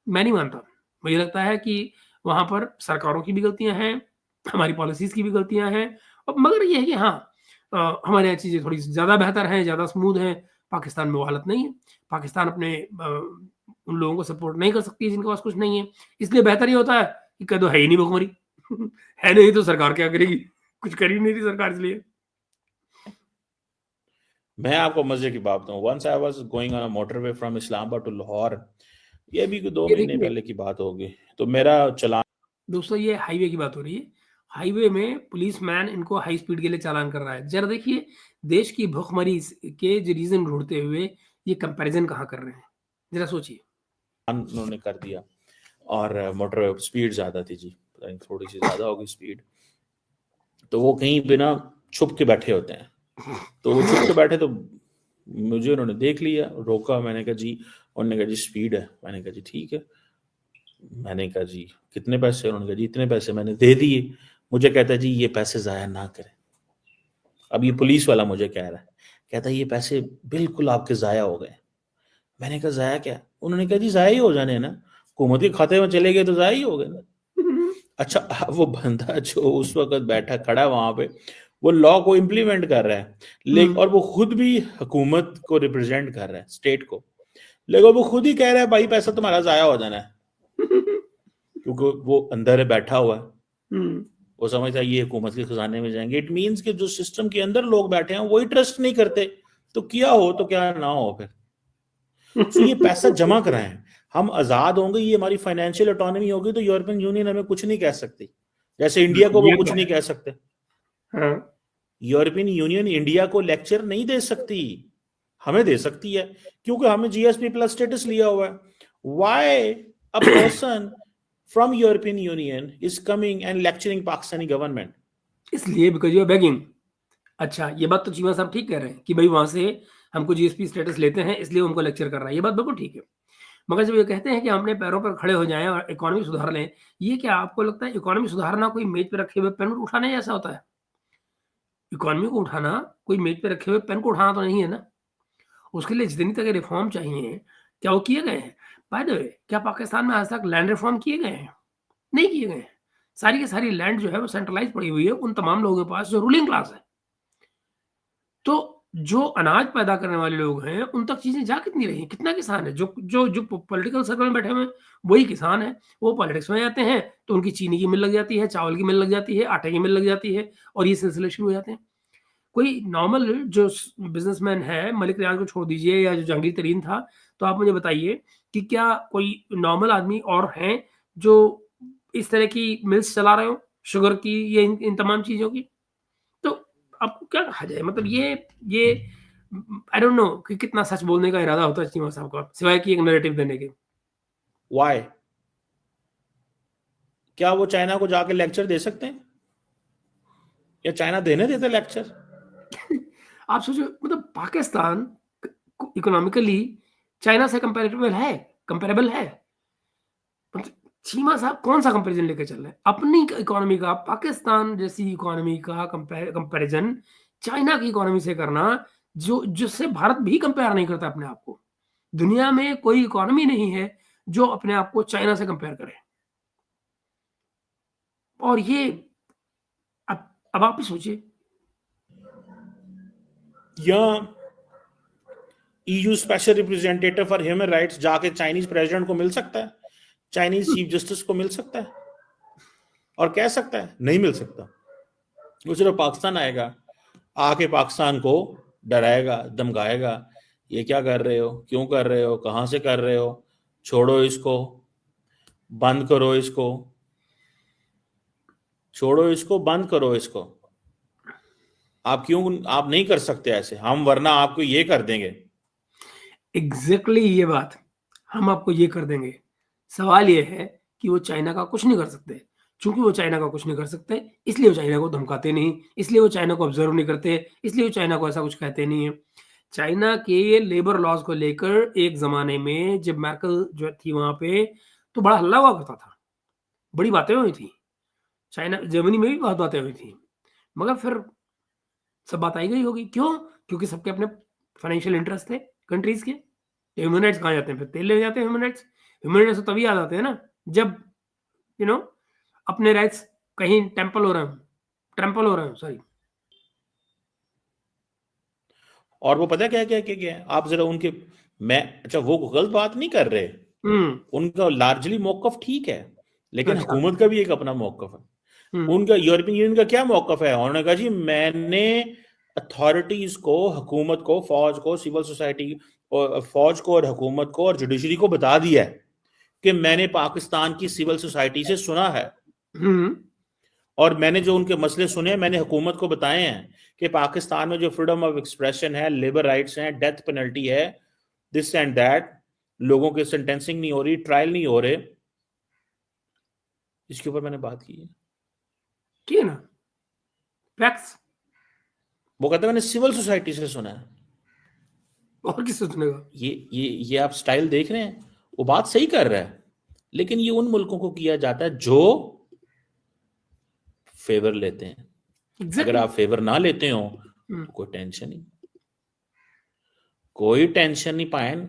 [SPEAKER 1] मैं नहीं मानता। मुझे लगता है कि वहाँ पर सरकारों की भी गलतियाँ हैं, हमारी पॉलिसीज़ की भी गलतियाँ हैं। मगर ये है कि हाँ, हमारे यहाँ चीज़ें थोड़ी ज़्यादा बेहतर हैं, ज़्यादा स्मूथ हैं, पाकिस्तान में वो हालत नहीं है। पाकिस्तान अपने उन लोगों को सपोर्ट नहीं कर सकती जिनके पास कुछ नहीं है। इसलिए बेहतर ये होता है कि कह दो है ही नहीं भुखमरी। है नहीं तो सरकार क्या करेगी? कुछ कर ही नहीं रही सरकार इसलिए।
[SPEAKER 2] मैं आपको मजे की बात बताऊं, once I was going on a motorway from Islamabad to Lahore, ये भी 2
[SPEAKER 1] ये
[SPEAKER 2] महीने
[SPEAKER 1] देखिए
[SPEAKER 2] पहले की बात होगी, तो मेरा चलान
[SPEAKER 1] दोस्तों, ये हाईवे की बात हो रही है। हाईवे में पुलिसमैन इनको हाई स्पीड के लिए चालान कर रहा है। ज़रा देखिए, देश की भुखमरी के जो रीज़न ढूँढते हुए ये कंपैरिज़न कहाँ कर रहे हैं? ज़रा सोचिए।
[SPEAKER 2] उन्होंने कर दिया, और मोटरवे स्पीड ज़्यादा थी जी, पता नहीं थोड़ी सी ज़्यादा होगी स्पीड, तो वो कहीं पे ना छुप के बैठे होते हैं, तो वो छुप के बैठे, तो मुझे उन्होंने देख लिया, रोका, मैंने कहा जी, उन्होंने कहा जी स्पीड है, मैंने कहा जी ठीक है, मैंने कहा जी कितने पैसे, उन्होंने कहा जी इतने पैसे, मैंने दे दिए। मुझे कहता है जी ये पैसे ज़ाया ना करें। अब ये पुलिस वाला मुझे कह रहा है, कहता है ये पैसे बिल्कुल आपके ज़ाया हो गए। मैंने कहा ज़ाया क्या? उन्होंने कहा जी ज़ाया ही हो जाने हैं ना, हुकूमत के खाते में चले गए तो ज़ाया ही हो गए ना। अच्छा, अब वो बंदा जो उस वक्त बैठा खड़ा वहां पे, वो लॉ को इम्प्लीमेंट कर रहा है, लेकिन
[SPEAKER 1] हुँ।
[SPEAKER 2] और वो खुद भी हुकूमत को रिप्रेजेंट कर रहा है, स्टेट को, लेकिन वो खुद ही कह रहा है भाई पैसा तुम्हारा ज़ाया हो जाना है, क्योंकि वो अंदर है, बैठा हुआ है,
[SPEAKER 1] हुँ।
[SPEAKER 2] वो समझता है ये हुकूमत के खजाने में जाएंगे। इट मीन्स कि जो सिस्टम के अंदर लोग बैठे हैं वही ट्रस्ट नहीं करते, तो क्या हो तो क्या ना हो फिर। सो ये पैसा जमा कराएं, हम आजाद होंगे, ये हमारी फाइनेंशियल ऑटोनॉमी होगी, तो यूरोपियन यूनियन हमें कुछ नहीं कह सकती, जैसे इंडिया को वो
[SPEAKER 1] ये तो
[SPEAKER 2] कुछ
[SPEAKER 1] है।
[SPEAKER 2] नहीं कह सकते।
[SPEAKER 1] हाँ।
[SPEAKER 2] यूरोपियन यूनियन इंडिया को लेक्चर नहीं दे सकती, हमें दे सकती है, क्योंकि हमें जीएसपी प्लस स्टेटस लिया हुआ है। Why a person from European union is coming and lecturing Pakistani government?
[SPEAKER 1] इसलिए बिकॉज़ यू आर बेगिंग। अच्छा, ये बात तो चीमा साहब ठीक कह रहे हैं कि भई वहाँ से हमको जीएसपी स्टेटस लेते हैं इसलिए उनको लेक्चर कर रहा है। ये बात बिल्कुल ठीक है। मगर जब ये कहते हैं कि हम अपने पैरों पर खड़े हो जाएँ और इकॉनमी सुधार लें, ये क्या आपको लगता है इकॉनमी सुधारना कोई मेज़ पे रखे हुए पेन को उठाने जैसा होता है? इकॉनमी को उठाना कोई मेज़ पे रखे हुए पेन को उठाना तो नहीं है ना। उसके लिए जितनी तरह के रिफ़ॉर्म चाहिए, क्या वो किए गए हैं? बाय द वे, क्या पाकिस्तान में आज तक लैंड रिफ़ॉर्म किए गए हैं? नहीं किए गए हैं। सारी की सारी लैंड जो है वो सेंट्रलाइज़ पड़ी हुई है उन तमाम लोगों के पास जो रूलिंग क्लास है। तो जो अनाज पैदा करने वाले लोग हैं, उन तक चीज़ें जा कितनी रही हैं? कितना किसान है? जो जो जो पो पॉलिटिकल सर्कल में बैठे हुए हैं, वही किसान हैं। वो पॉलिटिक्स में जाते हैं, तो उनकी चीनी की मिल लग जाती है, चावल की मिल लग जाती है, आटे की मिल लग जाती है और ये सिलसिले शुरू हो जाते हैं। कोई नॉर्मल जो बिज़नेसमैन है, मलिक रियाज को छोड़ दीजिए या जो जहांगीर तरीन था, तो आप मुझे बताइए कि क्या कोई नॉर्मल आदमी और हैं, जो इस तरह की मिल्स चला रहे हों, शुगर की या इन इन तमाम चीज़ों की? तो आपको क्या कहा जाए? मतलब ये आई डोंट नो कि कितना सच बोलने का इरादा होता है चीमा साहब का, सिवाय कि एक नैरेटिव देने के।
[SPEAKER 2] व्हाई? क्या वो चाइना को जाके लेक्चर दे सकते हैं, या चाइना देने देते लेक्चर?
[SPEAKER 1] आप सोचो मतलब पाकिस्तान इकोनॉमिकली चाइना से कंपैरेबल है। मतलब चीमा साहब कौन-सा कंपैरिज़न लेके चल रहे हैं? अपनी इकोनॉमी का पाकिस्तान जैसी इकोनॉमी का कंपैरिज़न चाइना की इकोनॉमी से करना, जो जिससे भारत भी कंपेयर नहीं करता अपने आप को। दुनिया में कोई इकोनॉमी नहीं है, जो अपने आप को चाइना से कंपेयर करे। और ये अब आप ही सोचिए।
[SPEAKER 2] या EU special representative for human rights जाके चाइनीज प्रेसिडेंट को मिल सकता है, चाइनीज चीफ जस्टिस को मिल सकता है और कह सकता है? नहीं मिल सकता। वो सिर्फ पाकिस्तान आएगा, आके पाकिस्तान को डराएगा, धमकाएगा, ये क्या कर रहे हो, क्यों कर रहे हो, कहाँ से कर रहे हो, छोड़ो इसको, बंद करो इसको, छोड़ो इसको, बंद करो इसको। आप क्यों, आप नहीं कर सकते ऐसे, हम वरना आपको ये कर देंगे।
[SPEAKER 1] एग्ज़ैक्टली ये बात, हम आपको ये कर देंगे। सवाल ये है कि वो चाइना का कुछ नहीं कर सकते। चूँकि वो चाइना का कुछ नहीं कर सकते, इसलिए वो चाइना को धमकाते नहीं, इसलिए वो चाइना को ऑब्ज़र्व नहीं करते, इसलिए वो चाइना को ऐसा कुछ कहते नहीं हैं। चाइना के लेबर लॉज़ को लेकर एक ज़माने में जब मैर्केल जो थी वहाँ पे, तो बड़ा हल्ला हुआ करता था। बड़ी बातें हुई थी। चाइना जर्मनी में भी बहुत बातें हुई थी। मगर फिर सब बात आई गई होगी। क्यों? क्योंकि सबके अपने फाइनेंशियल इंटरेस्ट थे कंट्रीज़ के। ह्यूमन राइट्स कहाँ जाते हैं? फिर तेल लेने जाते हैं ह्यूमन राइट्स। ह्यूमन राइट्स तो तभी याद आते हैं ना, जब यू नो अपने राइट्स कहीं ट्रैम्पल हो रहे हों सॉरी।
[SPEAKER 2] और वो पता क्या है, आप जरा उनके, मैं अच्छा वो गलत बात नहीं कर रहे, उनका लार्जली मौकफ ठीक है, लेकिन
[SPEAKER 1] अच्छा।
[SPEAKER 2] हुकूमत का भी एक अपना मौकफ है।
[SPEAKER 1] हम्म।
[SPEAKER 2] उनका यूरोपियन यूनियन का क्या मौकफ है? उन्होंने कहा जी मैंने अथॉरिटीज को, हुकूमत को, फौज को, सिविल सोसाइटी और फौज को और हुकूमत को और जुडिशरी को बता दिया है कि मैंने पाकिस्तान की सिविल सोसाइटी से सुना है,
[SPEAKER 1] हम्म।
[SPEAKER 2] और मैंने जो उनके मसले सुने मैंने हुकूमत को बताए हैं कि पाकिस्तान में जो फ्रीडम ऑफ एक्सप्रेशन है, लेबर राइट्स हैं, डेथ पेनल्टी है, दिस एंड दैट, लोगों के सेंटेंसिंग नहीं हो रही, ट्रायल नहीं हो रहे, इसके ऊपर मैंने बात की है।
[SPEAKER 1] ठीक है ना, फैक्ट्स।
[SPEAKER 2] वो कहते हैं मैंने सिविल सोसाइटी से सुना है।
[SPEAKER 1] और किससे सुनेगा?
[SPEAKER 2] ये आप स्टाइल देख रहे हैं, वो बात सही कर रहा है, लेकिन ये उन मुल्कों को किया जाता है जो फेवर लेते हैं। अगर
[SPEAKER 1] एग्जैक्टली।
[SPEAKER 2] आप फेवर ना लेते हो तो कोई टेंशन नहीं, कोई टेंशन नहीं पायन,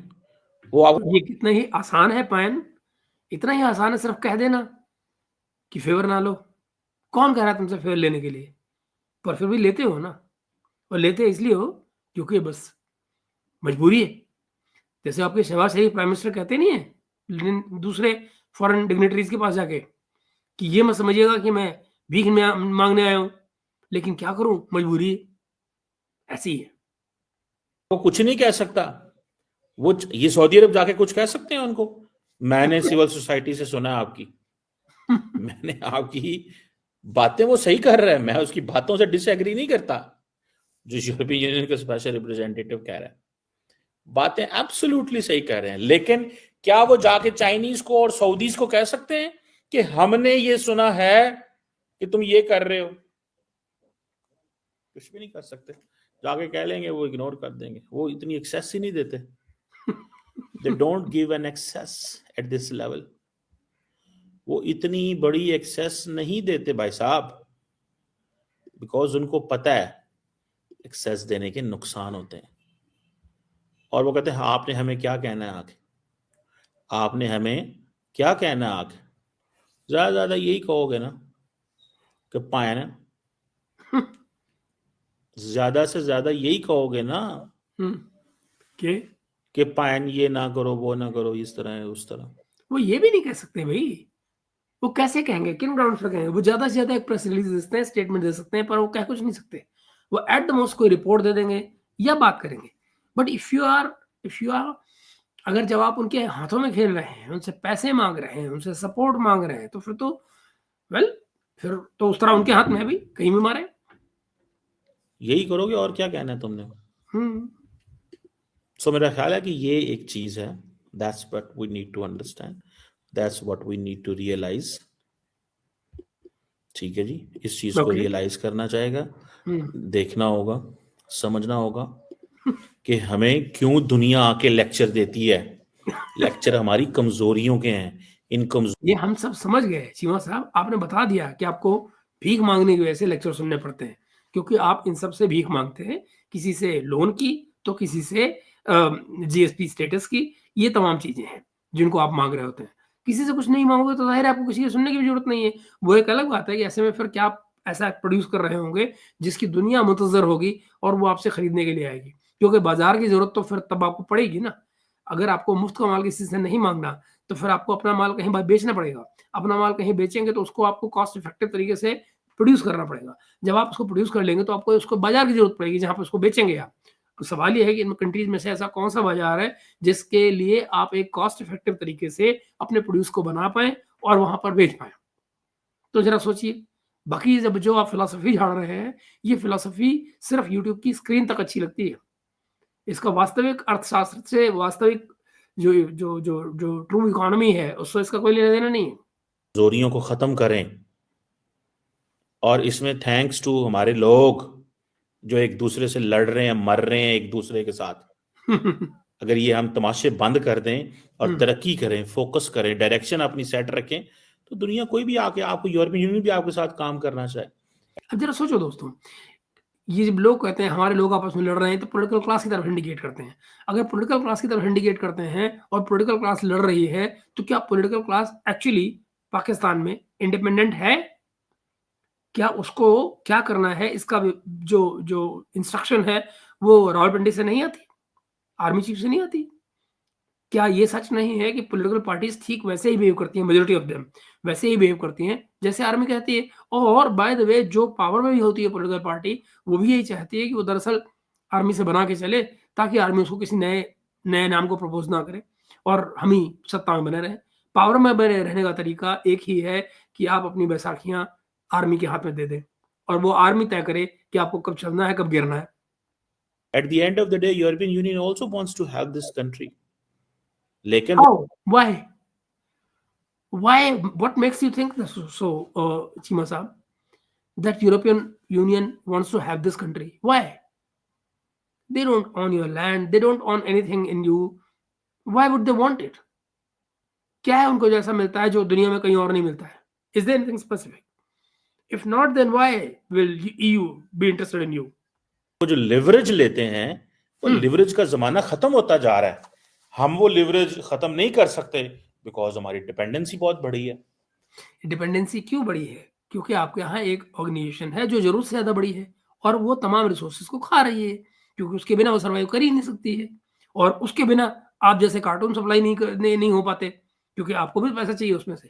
[SPEAKER 2] वो आप
[SPEAKER 1] तो ये कितना ही आसान है पायन, इतना ही आसान है सिर्फ कह देना कि फेवर ना लो। कौन कह रहा है तुमसे फेवर लेने के लिए? पर फिर भी लेते हो ना, और लेते इसलिए हो क्योंकि बस मजबूरी है। जैसे आपके शहबाज शरीफ प्राइम मिनिस्टर कहते नहीं है दूसरे फॉरेन डिग्नेटरीज के पास जाके कि ये मत समझिएगा कि मैं भीख मांगने आया हूं, लेकिन क्या करूं, मजबूरी है, ऐसी ही है।
[SPEAKER 2] वो कुछ नहीं कह सकता, वो ये सऊदी अरब जाके कुछ कह सकते हैं उनको? मैंने सिविल सोसाइटी से सुना है आपकी, मैंने आपकी बातें, वो सही कर रहा है, मैं उसकी बातों से डिसएग्री नहीं करता, जो यूरोपियन यूनियन का स्पेशल रिप्रेजेंटेटिव कह रहा है, बातें एब्सोल्युटली सही कह रहे हैं, लेकिन क्या वो जाके चाइनीज को और सऊदीज को कह सकते हैं कि हमने ये सुना है कि तुम ये कर रहे हो? कुछ भी नहीं कर सकते, जाके कह लेंगे, वो इग्नोर कर देंगे, वो इतनी एक्सेस ही नहीं देते, they don't give an access at this level, वो इतनी बड़ी एक्सेस नहीं देते भाई साहब, बिकॉज उनको पता है एक्सेस देने के नुकसान होते हैं। और वो कहते हैं आपने हमें क्या कहना है आगे, आपने हमें क्या कहना है आगे, ज्यादा ज्यादा यही कहोगे ना कि पायन, ज्यादा से ज्यादा यही कहोगे ना
[SPEAKER 1] के
[SPEAKER 2] कि पायन ये ना करो, वो ना करो, इस तरह है उस तरह।
[SPEAKER 1] वो ये भी नहीं कह सकते भाई। वो कैसे कहेंगे, किन ग्राउंड पर कहेंगे? वो ज्यादा से ज्यादा एक प्रेस रिलीज दे सकते हैं, स्टेटमेंट दे सकते हैं, पर वो कह कुछ नहीं सकते। वो एट द मोस्ट कोई रिपोर्ट दे देंगे या बात करेंगे। बट इफ यू आर अगर जब आप उनके हाथों में खेल रहे हैं, उनसे पैसे मांग रहे हैं, उनसे सपोर्ट मांग रहे हैं, तो फिर तो वेल, फिर तो उस तरह उनके हाथ में है भी, कहीं भी मारे।
[SPEAKER 2] यही करोगे, और क्या कहना है तुमने?
[SPEAKER 1] हम्म।
[SPEAKER 2] सो मेरा ख्याल है कि ये एक चीज है, that's what we need to understand, that's what we need to realise. ठीक है जी, इस चीज को
[SPEAKER 1] ओके।
[SPEAKER 2] रियलाइज करना चाहेगा,
[SPEAKER 1] हम्म।
[SPEAKER 2] देखना होगा, समझना होगा कि हमें क्यों दुनिया आके लेक्चर देती है। लेक्चर हमारी कमजोरियों के हैं, इन
[SPEAKER 1] ये हम सब समझ गए चीमा साहब, आपने बता दिया कि आपको भीख मांगने की वजह से लेक्चर सुनने पड़ते हैं, क्योंकि आप इन सब से भीख मांगते हैं, किसी से लोन की, तो किसी से जीएसपी स्टेटस की, ये तमाम चीजें हैं जिनको आप मांग रहे होते हैं। किसी से कुछ नहीं मांगोगे तो जाहिर है आपको किसी के सुनने की भी जरूरत नहीं है। वो एक अलग बात है कि ऐसे में फिर क्या आप ऐसा प्रोड्यूस कर रहे होंगे जिसकी दुनिया मुंतजर होगी और वो आपसे खरीदने के लिए आएगी, क्योंकि बाजार की जरूरत तो फिर तब आपको पड़ेगी ना। अगर आपको मुफ्त का माल किसी से नहीं मांगना, तो फिर आपको अपना माल कहीं बेचना पड़ेगा। अपना माल कहीं बेचेंगे तो उसको आपको कॉस्ट इफेक्टिव तरीके से प्रोड्यूस करना पड़ेगा। जब आप उसको प्रोड्यूस कर लेंगे तो आपको उसको बाजार की जरूरत पड़ेगी जहां पर उसको बेचेंगे आप। तो सवाल ये है कि इन कंट्रीज में से ऐसा कौन सा बाजार है जिसके लिए आप एक कॉस्ट इफेक्टिव तरीके से अपने प्रोड्यूस को बना पाए और वहां पर बेच पाए। तो जरा सोचिए। बाकी जब जो आप फिलोसफी झाड़ रहे हैं, ये फिलोसफी सिर्फ यूट्यूब की स्क्रीन तक अच्छी लगती है। इसका वास्तविक अर्थशास्त्र से, वास्तविक जो जो जो जो ट्रू इकोनॉमी है, उससे इसका कोई लेना देना नहीं है।
[SPEAKER 2] कमजोरियों को खत्म करें, और इसमें थैंक्स टू हमारे लोग जो एक दूसरे से लड़ रहे हैं, मर रहे हैं एक दूसरे के साथ। अगर ये हम तमाशे बंद कर दें और तरक्की करें, फोकस करें, डायरेक्शन अपनी सेट रखें, तो दुनिया कोई भी आके, आपको यूरोपियन यूनियन भी आपके साथ काम करना चाहे।
[SPEAKER 1] अब जरा सोचो दोस्तों, ये जब लोग कहते हैं हमारे लोग आपस में लड़ रहे हैं, तो पॉलिटिकल क्लास की तरफ इंडिकेट करते हैं। अगर पॉलिटिकल क्लास की तरफ इंडिकेट करते हैं और पॉलिटिकल क्लास लड़ रही है, तो क्या पॉलिटिकल क्लास एक्चुअली पाकिस्तान में इंडिपेंडेंट है? क्या उसको क्या करना है, इसका जो जो इंस्ट्रक्शन है वो रावलपिंडी से नहीं आती? आर्मी चीफ से नहीं आती? क्या ये सच नहीं है कि पॉलिटिकल पार्टीज़ ठीक वैसे ही बिहेव करती हैं, मेजॉरिटी ऑफ देम वैसे ही बिहेव करती हैं, जैसे आर्मी कहती है? और बाय द वे जो पावर में भी होती है पॉलिटिकल पार्टी, वो भी यही चाहती है कि वो दरअसल आर्मी से बना के चले, ताकि आर्मी उसको किसी नए नए नाम को प्रपोज़ ना करे और हम ही सत्ता में बने रहें। पावर में बने रहने का तरीका एक ही है कि आप अपनी बैसाखियाँ आर्मी के हाथ में दे दें और वो आर्मी तय करे कि आपको कब चलना है, कब गिरना है।
[SPEAKER 2] At the end of the day, European Union also wants to help this country. लेकिन
[SPEAKER 1] how? Why? Why? What makes you think this? Chima Saab, that European Union wants to have this country? Why? They don't own your land. They don't own anything in you. Why would they want it? क्या है उनको जैसा मिलता है जो दुनिया में कहीं और नहीं मिलता है? Is there anything specific? If not, then why will EU be interested in you?
[SPEAKER 2] वो जो लिवरेज लेते हैं, वो लिवरेज का जमाना खत्म होता जा रहा है। हम वो लिवरेज खत्म नहीं कर सकते बिकॉज हमारी डिपेंडेंसी बहुत बड़ी है।
[SPEAKER 1] डिपेंडेंसी क्यों बड़ी है? क्योंकि आपके यहाँ एक ऑर्गेनाइजेशन है जो जरूरत से ज्यादा बड़ी है और वो तमाम रिसोर्सेज को खा रही है, क्योंकि उसके बिना वो सर्वाइव कर ही नहीं सकती है और उसके बिना आप जैसे कार्टून सप्लाई नहीं हो पाते, क्योंकि आपको भी पैसा चाहिए उसमें से।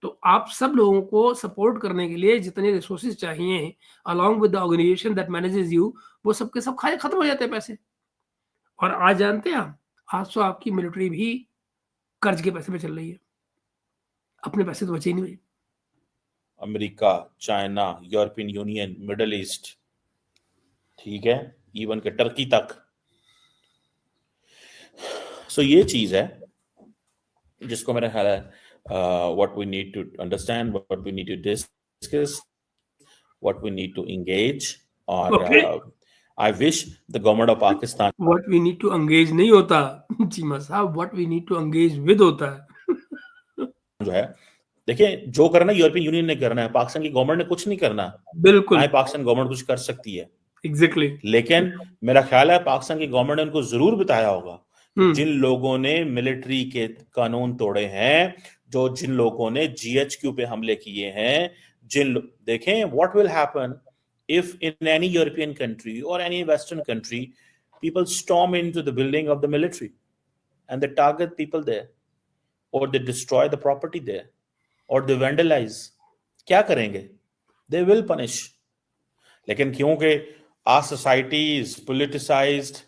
[SPEAKER 1] तो आप सब लोगों को सपोर्ट करने के लिए जितने रिसोर्सेज चाहिए along with the organisation that manages you, वो सबके सब खाए खत्म हो जाते हैं पैसे। और आज जानते हैं आप, आज तो आपकी मिलिट्री भी कर्ज के पैसे पे चल रही है, अपने पैसे तो बचे ही नहीं भाई।
[SPEAKER 2] America, China, European union, middle east, ठीक है, इवन के टर्की तक। सो ये चीज है जिसको मेरा ख्याल है what we need to understand, what we need to discuss, what we need to engage, और
[SPEAKER 1] Okay.
[SPEAKER 2] I wish the government of Pakistan
[SPEAKER 1] What we need to engage नहीं होता चीमा साहब, what we need to engage with होता है।
[SPEAKER 2] जो है, देखिए जो करना यूरोपियन यूनियन ने करना है, पाकिस्तान की गवर्नमेंट ने कुछ नहीं करना।
[SPEAKER 1] बिल्कुल
[SPEAKER 2] ना ही पाकिस्तान गवर्नमेंट कुछ कर सकती है।
[SPEAKER 1] एग्जैक्टली।
[SPEAKER 2] लेकिन मेरा ख्याल है पाकिस्तान की गवर्नमेंट ने उनको जरूर बताया होगा कि जिन लोगों ने मिलिट्री के कानून तोड़े हैं, जिन लोगों ने GHQ पे हमले किए हैं, देखें what will happen if in any European country और any western country people storm into the building of the military and they target people there और they destroy the property there और दे वैंडलाइज। क्या करेंगे? They will punish. लेकिन क्योंकि our society is politicized,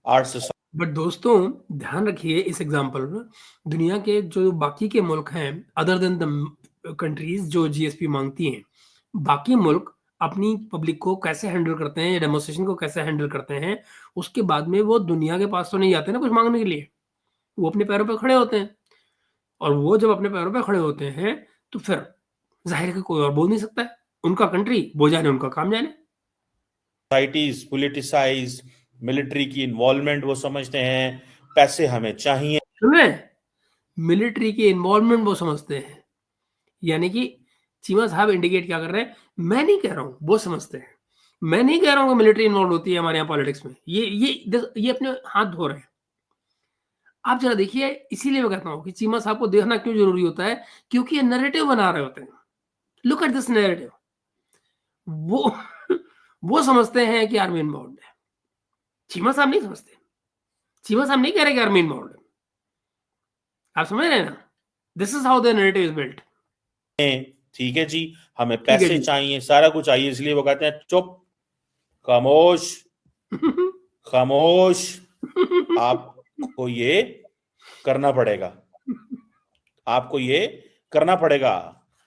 [SPEAKER 2] our society।
[SPEAKER 1] But दोस्तों ध्यान रखिए इस एग्जांपल में, दुनिया के जो बाकी के मुल्क हैं अदर देन द कंट्रीज जो GSP मांगती हैं, बाकी मुल्क अपनी पब्लिक को कैसे हैंडल करते हैं, डेमोस्ट्रेशन को कैसे हैंडल करते हैं, उसके बाद में वो दुनिया के पास तो नहीं जाते ना कुछ मांगने के लिए, वो अपने पैरों पर खड़े होते हैं। और वो जब अपने पैरों पर खड़े होते हैं तो फिर जाहिर है कि कोई और बोल नहीं सकता है, उनका कंट्री वो जाने, उनका काम जाने।
[SPEAKER 2] सोसाइटी इज पोलिटिसाइज्ड, मिलिट्री की इन्वॉल्वमेंट वो समझते हैं, पैसे हमें चाहिए।
[SPEAKER 1] सुन रहे हैं? मिलिट्री की इन्वॉल्वमेंट वो समझते हैं, यानी कि चीमा साहब इंडिकेट क्या कर रहे हैं, मैं नहीं कह रहा हूं वो समझते हैं, मैं नहीं कह रहा हूं कि मिलिट्री इन्वॉल्व होती है हमारे यहाँ पॉलिटिक्स में, ये अपने हाथ धो रहे हैं। आप जरा देखिए, इसीलिए मैं कहता हूं कि चीमा साहब को देखना क्यों जरूरी होता है, क्योंकि ये नैरेटिव बना रहे होते हैं। Look at this narrative. वो वो समझते हैं कि आर्मी इन्वॉल्व है, चीमा साहब नहीं समझते। चीमा साहब नहीं कह रहे कि आर्मी इन्वॉल्व है। आप समझ रहे हैं ना? This is how the narrative is built.
[SPEAKER 2] ठीक है जी, हमें पैसे चाहिए, सारा कुछ चाहिए, इसलिए वो कहते हैं चुप, खामोश, खामोश, आपको ये करना पड़ेगा, आपको ये करना पड़ेगा,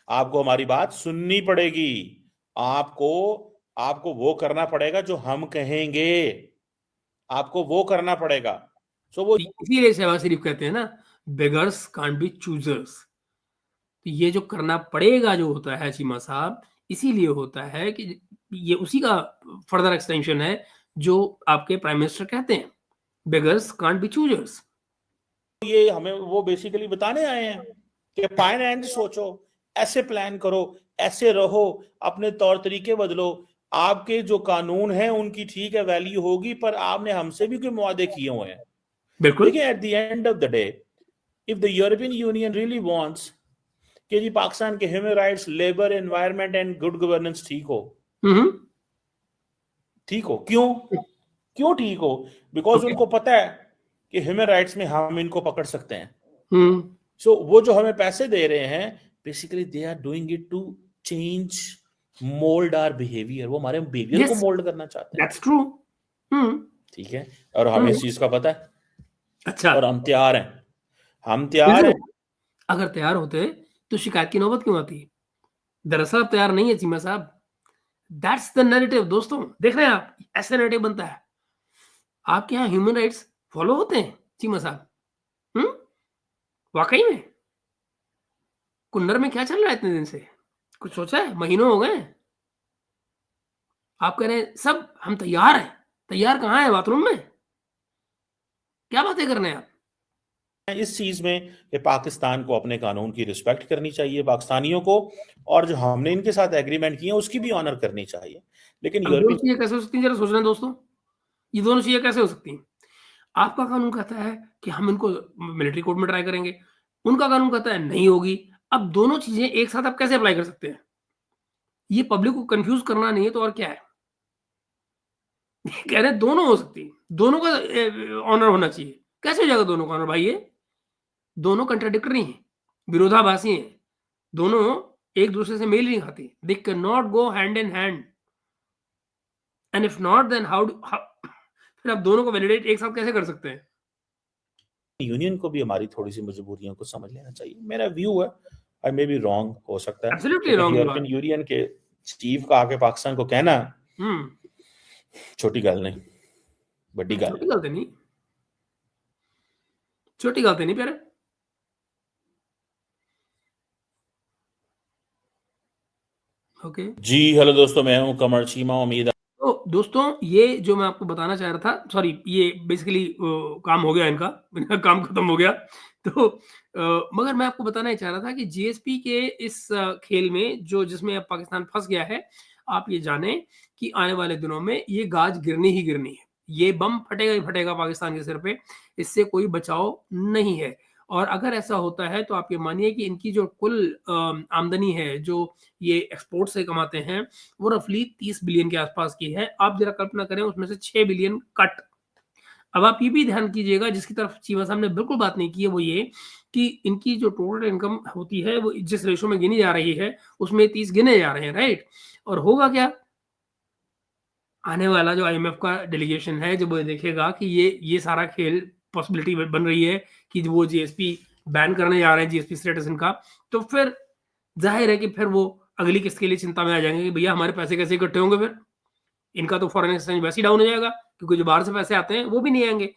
[SPEAKER 2] आपको हमारी बात सुननी पड़ेगी, आपको वो करना पड़ेगा जो हम कहेंगे, आपको वो करना पड़ेगा। सो वो
[SPEAKER 1] इसीलिए शहबाज शरीफ कहते हैं ना, बेगर्स कांट बी चूजर्स। तो ये जो करना पड़ेगा जो होता है चीमा साहब, इसीलिए होता है कि ये उसी का फर्दर एक्सटेंशन है जो आपके प्राइम मिनिस्टर कहते हैं, बेगर्स कांट बी चूजर्स।
[SPEAKER 2] ये हमें वो बेसिकली बताने आए हैं कि फाइनेंस सोचो, ऐसे प्लान करो, ऐसे रहो, अपने तौर तरीके बदलो, आपके जो कानून हैं उनकी ठीक है वैल्यू होगी, पर आपने हमसे भी कोई मुआदे किए हुए हैं।
[SPEAKER 1] बिल्कुल।
[SPEAKER 2] देखिए at the end of the day if the European union really wants कि जी पाकिस्तान के human rights, labour, environment and good governance ठीक हो, क्यों? क्यों ठीक हो? Because
[SPEAKER 1] okay.
[SPEAKER 2] उनको पता है कि ह्यूमन राइट्स में हम इनको पकड़ सकते हैं।
[SPEAKER 1] हम्म।
[SPEAKER 2] सो वो जो हमें पैसे दे रहे हैं, basically they are doing it to change, mould our behaviour. वो हमारे बिहेवियर को
[SPEAKER 1] यस,
[SPEAKER 2] मोल्ड करना चाहते हैं।
[SPEAKER 1] That's true. हम्म।
[SPEAKER 2] ठीक है, और हमें
[SPEAKER 1] हम्म।
[SPEAKER 2] इस चीज का पता है,
[SPEAKER 1] अच्छा।
[SPEAKER 2] और हम तैयार हैं, हम तैयार
[SPEAKER 1] बिल्कुल।
[SPEAKER 2] हैं।
[SPEAKER 1] अगर तैयार होते तो शिकायत की नौबत क्यों आती? दरअसल आप तैयार नहीं है चीमा साहब। दैट्स द नैरेटिव दोस्तों, देख रहे हैं आप? ऐसा नैरेटिव बनता है। आपके यहाँ ह्यूमन राइट्स फॉलो होते हैं चीमा साहब? हम्म। वाकई में? कुन्नर में क्या चल रहा है इतने दिन से? कुछ सोचा है? महीनों हो गए हैं। आप कह रहे हैं सब हम तैयार हैं। तैयार कहाँ है? बाथरूम में? क्या बातें कर रहे हैं आप?
[SPEAKER 2] इस चीज में कि पाकिस्तान को अपने कानून की रिस्पेक्ट करनी चाहिए, पाकिस्तानियों को, और जो हमने इनके साथ एग्रीमेंट किए उसकी भी ऑनर करनी चाहिए। लेकिन
[SPEAKER 1] अब दोनों
[SPEAKER 2] यूरोपियन
[SPEAKER 1] चीजें कैसे हो सकती हैं, जरा सोचना दोस्तों। ये दोनों चीजें कैसे हो सकती हैं? आपका कानून कहता है कि हम इनको मिलिट्री कोर्ट में ट्राई करेंगे, उनका कानून कहता है नहीं होगी। अब दोनों चीजें एक साथ आप कैसे अप्लाई कर सकते हैं? ये पब्लिक को कंफ्यूज करना नहीं है तो और क्या है? कह रहे हैं दोनों हो सकती है, दोनों का ऑनर होना चाहिए। कैसे हो जाएगा दोनों का ऑनर भाई? ये दोनों कंट्राडिक्टरी हैं, विरोधाभासी हैं। दोनों एक दूसरे से मेल नहीं खाती। They can not go hand in hand, and if not then how फिर आप दोनों को वैलिडेट एक साथ कैसे कर सकते हैं?
[SPEAKER 2] यूनियन को भी हमारी थोड़ी सी मजबूरियों को समझ लेना चाहिए, मेरा व्यू है। आई मे बी रॉन्ग हो सकता है,
[SPEAKER 1] एब्सोल्युटली
[SPEAKER 2] लेकिन
[SPEAKER 1] wrong you are.
[SPEAKER 2] European Union के चीफ का आके पाकिस्तान को कहना
[SPEAKER 1] हम्म।
[SPEAKER 2] छोटी गल नहीं, बड़ी गल
[SPEAKER 1] छोटी
[SPEAKER 2] है।
[SPEAKER 1] गलती नहीं, छोटी गलती नहीं प्यारे। ओके।
[SPEAKER 2] जी हेलो दोस्तों, मैं हूं कमर चीमा, उम्मीद
[SPEAKER 1] तो दोस्तों, ये जो मैं आपको बताना चाह रहा था, सॉरी, ये बेसिकली काम हो गया इनका, इनका काम खत्म हो गया। तो मगर मैं आपको बताना ये चाह रहा था कि जीएसपी के इस खेल में जो जिसमें अब पाकिस्तान फँस गया है, आप ये जानें कि आने वाले दिनों में ये गाज गिरनी ही गिरनी है। ये बम फटेगा ही फटेगा पाकिस्तान के सिर पे, इससे कोई बचाव नहीं है। और अगर ऐसा होता है तो आप ये मानिए कि इनकी जो कुल आमदनी है, जो ये एक्सपोर्ट से कमाते हैं, वो रफली 30 बिलियन के आसपास की है। आप जरा कल्पना करें उसमें से 6 बिलियन कट। अब आप ये भी ध्यान कीजिएगा, जिसकी तरफ चीमा साहब ने बिल्कुल बात नहीं की है, वो ये कि इनकी जो टोटल इनकम होती है वो जिस रेशो में गिनी जा रही है, उसमें 30 गिने जा रहे हैं, राइट? और होगा क्या? आने वाला जो आईएमएफ का डेलीगेशन है, जब वो देखेगा कि ये सारा खेल पॉसिबिलिटी बन रही है कि वो जीएसपी बैन करने जा रहे हैं, जीएसपी स्टेटस इनका, तो फिर ज़ाहिर है कि फिर वो अगली किस्त के लिए चिंता में आ जाएँगे कि भैया हमारे पैसे कैसे इकट्ठे होंगे फिर? इनका तो फॉरेन एक्सचेंज वैसे ही डाउन हो जाएगा, क्योंकि जो बाहर से पैसे आते हैं वो भी नहीं आएँगे।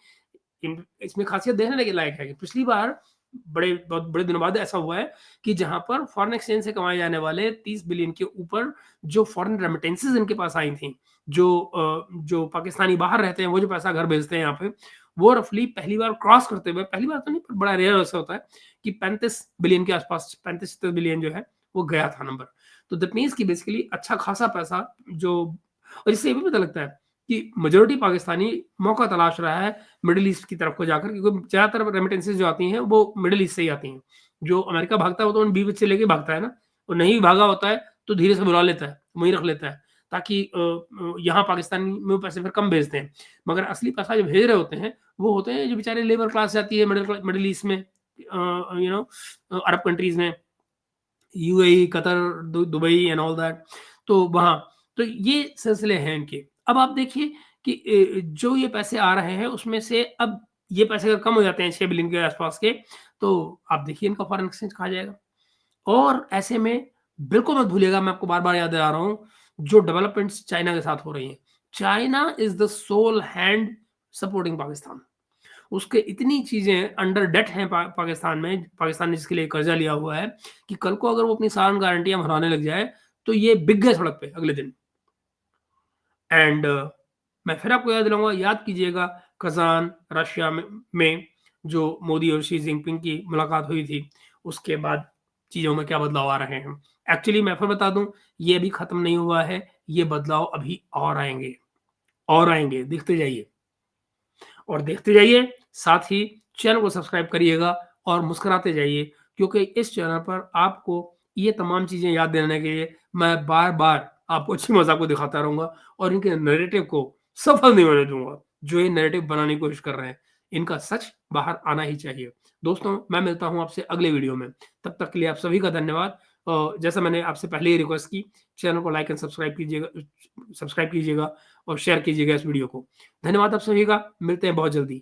[SPEAKER 1] इन इसमें खासियत देखने के लायक है कि पिछली बार बहुत बड़े दिनों बाद ऐसा हुआ है कि जहाँ पर फॉरेन एक्सचेंज से कमाए जाने वाले 30 बिलियन के ऊपर जो फॉरेन रेमिटेंसेस इनके पास आई थी, जो पाकिस्तानी बाहर रहते हैं, वो जो पैसा घर भेजते हैं यहाँ पे, वो रफली पहली बार क्रॉस करते हुए, पहली बार तो नहीं पर बड़ा रेयर ऐसा होता है कि 35 बिलियन के आसपास, 35-70 बिलियन जो है, वो गया था नंबर। तो दैट मीन्स कि बेसिकली अच्छा खासा पैसा जो, और इससे ये भी पता लगता है कि मेजॉरिटी पाकिस्तानी मौका तलाश रहा है मिडल ईस्ट की तरफ को जाकर, क्योंकि ज़्यादातर रेमिटेंसेस जो आती हैं वो मिडल ईस्ट से ही आती हैं। जो अमेरिका भागता है वो तो उन 20 बच्चे लेके भागता है ना, और नहीं भी भागा होता है तो धीरे से बुला लेता है, वहीं रख लेता है, ताकि यहाँ पाकिस्तान में पैसे फिर कम भेजते हैं। मगर असली पैसा जो भेज रहे होते हैं वो होते हैं जो बेचारे लेबर क्लास जाती है मिडल ईस्ट में, अरब कंट्रीज में, UAE, Qatar, Dubai and all that. तो वहाँ, तो ये सिलसिले हैं इनके। अब आप देखिए कि जो ये पैसे आ रहे हैं उसमें से अब ये पैसे अगर कम हो जाते हैं 6 बिलियन के आसपास के, तो आप देखिए इनका फॉरेन एक्सचेंज कहाँ जाएगा? और ऐसे में बिल्कुल मत भूलिएगा, मैं आपको बार-बार याद दिला रहा हूँ, जो डेवलपमेंट्स चाइना के साथ हो रही हैं। China is the sole hand supporting Pakistan. उसके इतनी चीज़ें अंडर डेट हैं पाकिस्तान में, पाकिस्तान ने जिसके लिए कर्ज़ा लिया हुआ है, कि कल को अगर वो अपनी सारी गारंटियाँ भरवाने लग जाए, तो ये बिक गए सड़क पे अगले दिन। एंड मैं फिर आपको याद दिलाऊँगा, याद कीजिएगा कज़ान, रशिया में जो मोदी और शी जिनपिंग की मुलाकात हुई थी, उसके बाद चीज़ों में क्या बदलाव आ रहे हैं। एक्चुअली मैं फिर बता दूँ, ये अभी खत्म नहीं हुआ है, ये बदलाव अभी और आएँगे, देखते जाइए। और देखते जाइए, साथ ही चैनल को सब्सक्राइब करिएगा और मुस्कुराते जाइए, क्योंकि इस चैनल पर आपको ये तमाम चीज़ें याद दिलाने के लिए मैं बार-बार आपको अच्छी मज़ाक को दिखाता रहूँगा और इनके नैरेटिव को सफल नहीं होने दूँगा। जो ये नैरेटिव बनाने की कोशिश कर रहे हैं, इनका सच बाहर आना ही चाहिए। दोस्तों, मैं मिलता हूँ आपसे अगले वीडियो में। तब तक के लिए आप सभी का धन्यवाद। जैसा मैंने आपसे पहले ही रिक्वेस्ट की, चैनल को लाइक एंड सब्सक्राइब कीजिएगा और शेयर कीजिएगा इस वीडियो को। धन्यवाद आप सभी का, मिलते हैं बहुत जल्दी।